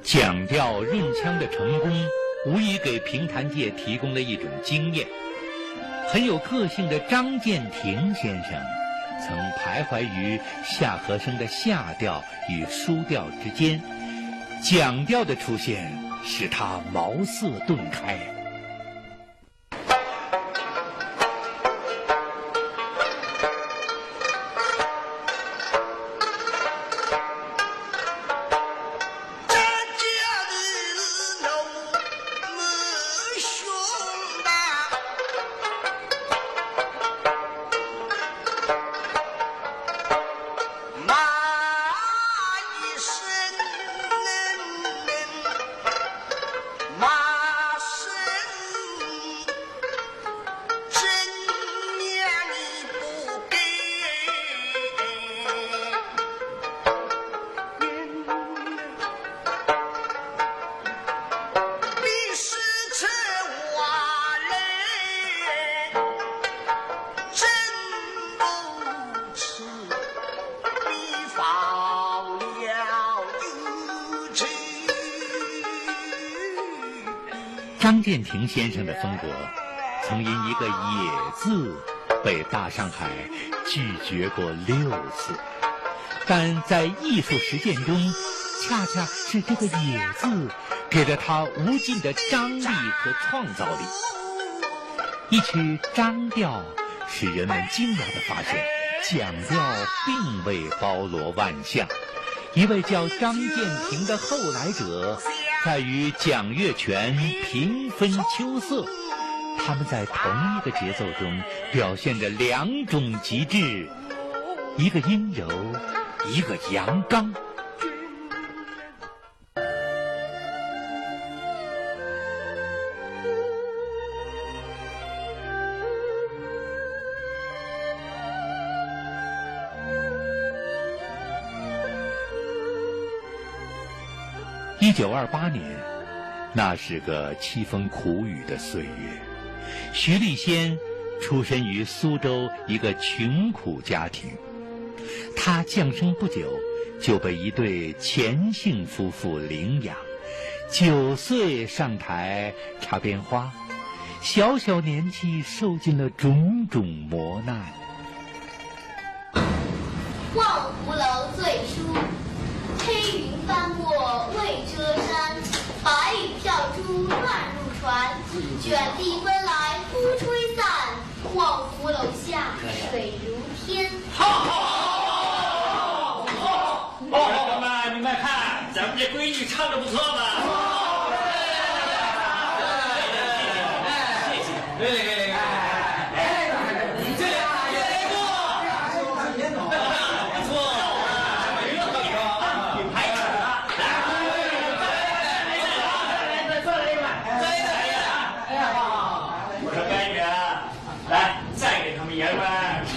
讲调润腔的成功，无疑给评弹界提供了一种经验。很有个性的张建庭先生，曾徘徊于下和声的下调与书调之间，讲调的出现使他茅塞顿开。张建庭先生的风格曾因一个“野”字被大上海拒绝过6次，但在艺术实践中，恰恰是这个“野”字给了他无尽的张力和创造力。一曲张调使人们惊讶地发现，讲调并未包罗万象。一位叫张建庭的后来者，在与蒋月泉平分秋色，他们在同一个节奏中表现着2种极致，一个阴柔，一个阳刚。1928年，那是个凄风苦雨的岁月。徐立先出身于苏州一个穷苦家庭，他降生不久就被一对钱姓夫妇领养，9岁上台插边花，小小年纪受尽了种种磨难。望湖楼醉书，黑云翻墨未遮山，白雨飘珠乱入船，卷地奔来忽吹散，望湖楼下水如天。伙计们，你们看，咱们这闺女唱的不错吧？谢谢。你这不错。来，再给他们爷们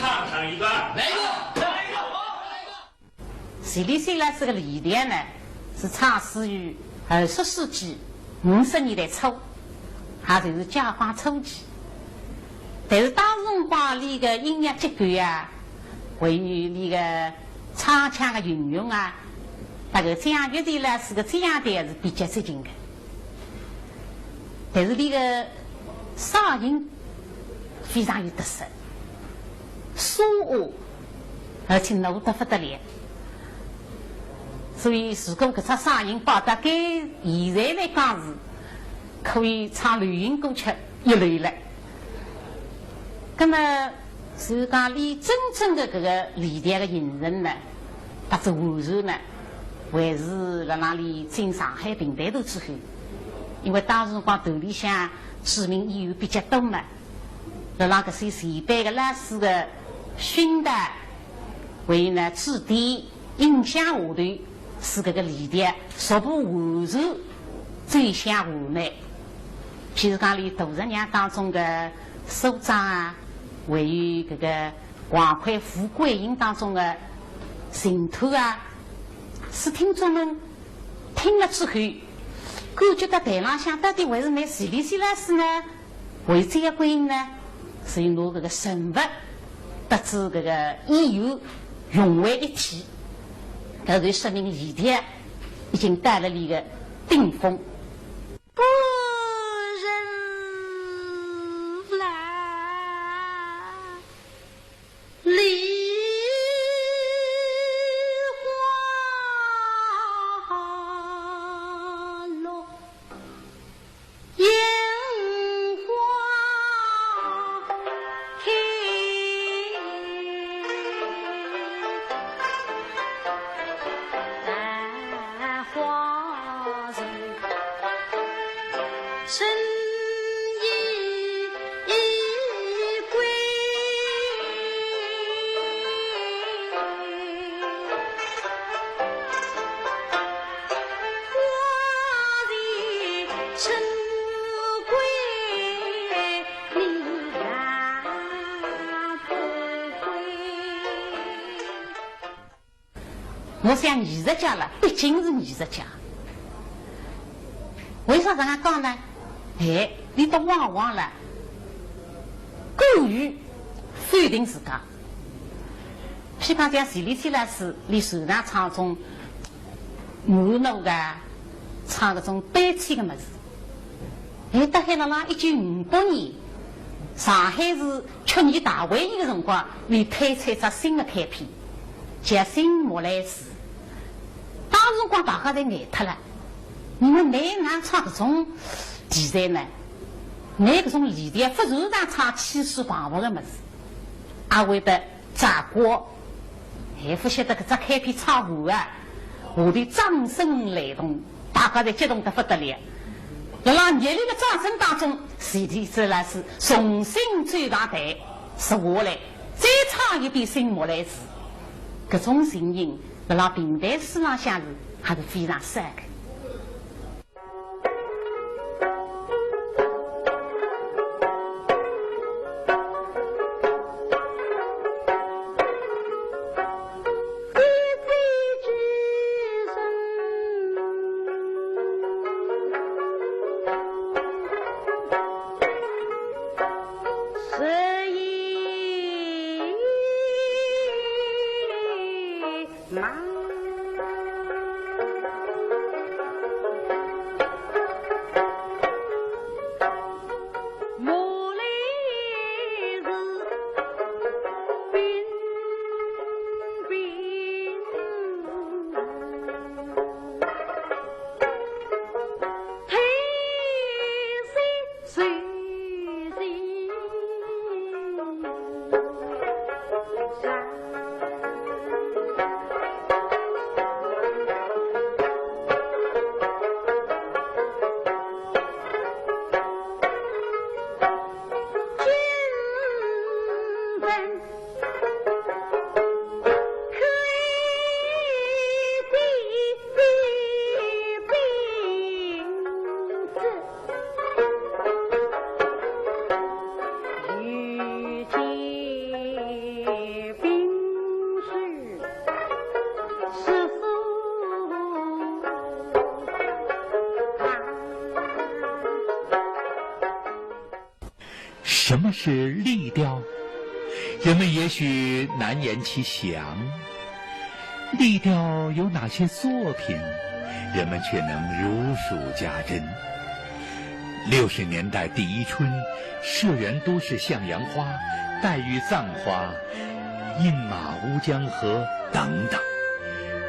唱上一段。来一个，来一个，好，来一个。徐立新老师的理念呢，是创始于20世纪50年代初，也就是解放初期。但是当时辰光里个音乐结构啊，关于那个唱腔的运用啊，那个蒋乐队呢是个这样的是比较接近的。但是那个嗓音非常有特色，疏哑，而且浓得不得了。所以如果搿只嗓音保得跟现在来讲是可以唱流行歌曲一类了。那么是讲离真正的搿个理念的形成呢，或者完善呢，还是辣那里进上海平台头之后。因为当时辰光头里向知名演员比较多嘛，辣那搿些前辈的老师的训导，为呢指点影响下头，使搿个理念逐步完善走向下来。譬如讲里杜十娘当中的首长啊，还有搿个黄块富贵营当中的信徒啊，使听众们听了之后，感觉到台浪向到底还是拿徐立新老师呢，为这个归因呢，所以拿搿个神佛得知搿个演员融为一体，搿就说明理念已经到了一个顶峰。不忍来梨花落，烟花开，兰花树，深衣归。陈归你呀不归。我想艺术家了，毕竟是艺术家。为啥这样讲呢？哎，你都往往了，过于否定自家。譬如讲像徐立新老师，你手上唱种木讷的，唱搿种悲催的么子。哎，大概辣1958年，上海市曲艺大会议的辰光，你推出一只新的开篇，叫《新莫来诗》。当时辰光大家侪呆脱了，你们哪唱搿种题材呢？搿种理念不擅长唱气势磅礴的么子，也会得炸锅。还不晓得搿只开篇唱完啊，下头掌声雷动，大家侪激动得不得了。辣辣热烈的掌声当中，徐立新老师重新走上台，坐下来，再唱一遍《新莫来诗》。搿种情形，辣辣平台史浪向是还是非常深的。么是丽调？人们也许难言其详。丽调有哪些作品，人们却能如数家珍。60年代第一春，社员都是向阳花、黛玉葬花、饮马乌江河等等，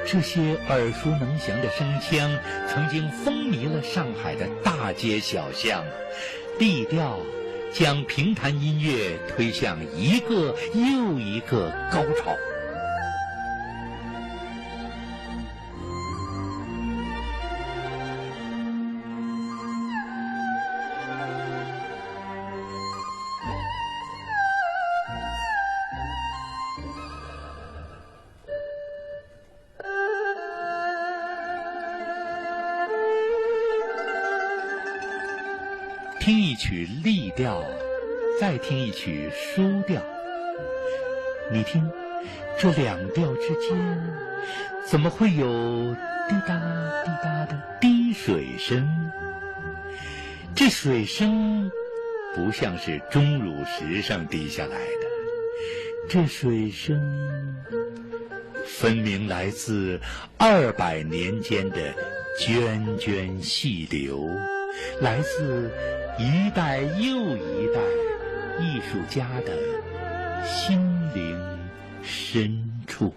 这些耳熟能详的声腔曾经风靡了上海的大街小巷。丽调将评弹音乐推向一个又一个高潮。听一曲丽调，再听一曲书调，你听，这两调之间怎么会有滴答滴答的滴水声？这水声不像是钟乳石上滴下来的，这水声分明来自200年间的涓涓细流，来自一代又一代艺术家的心灵深处。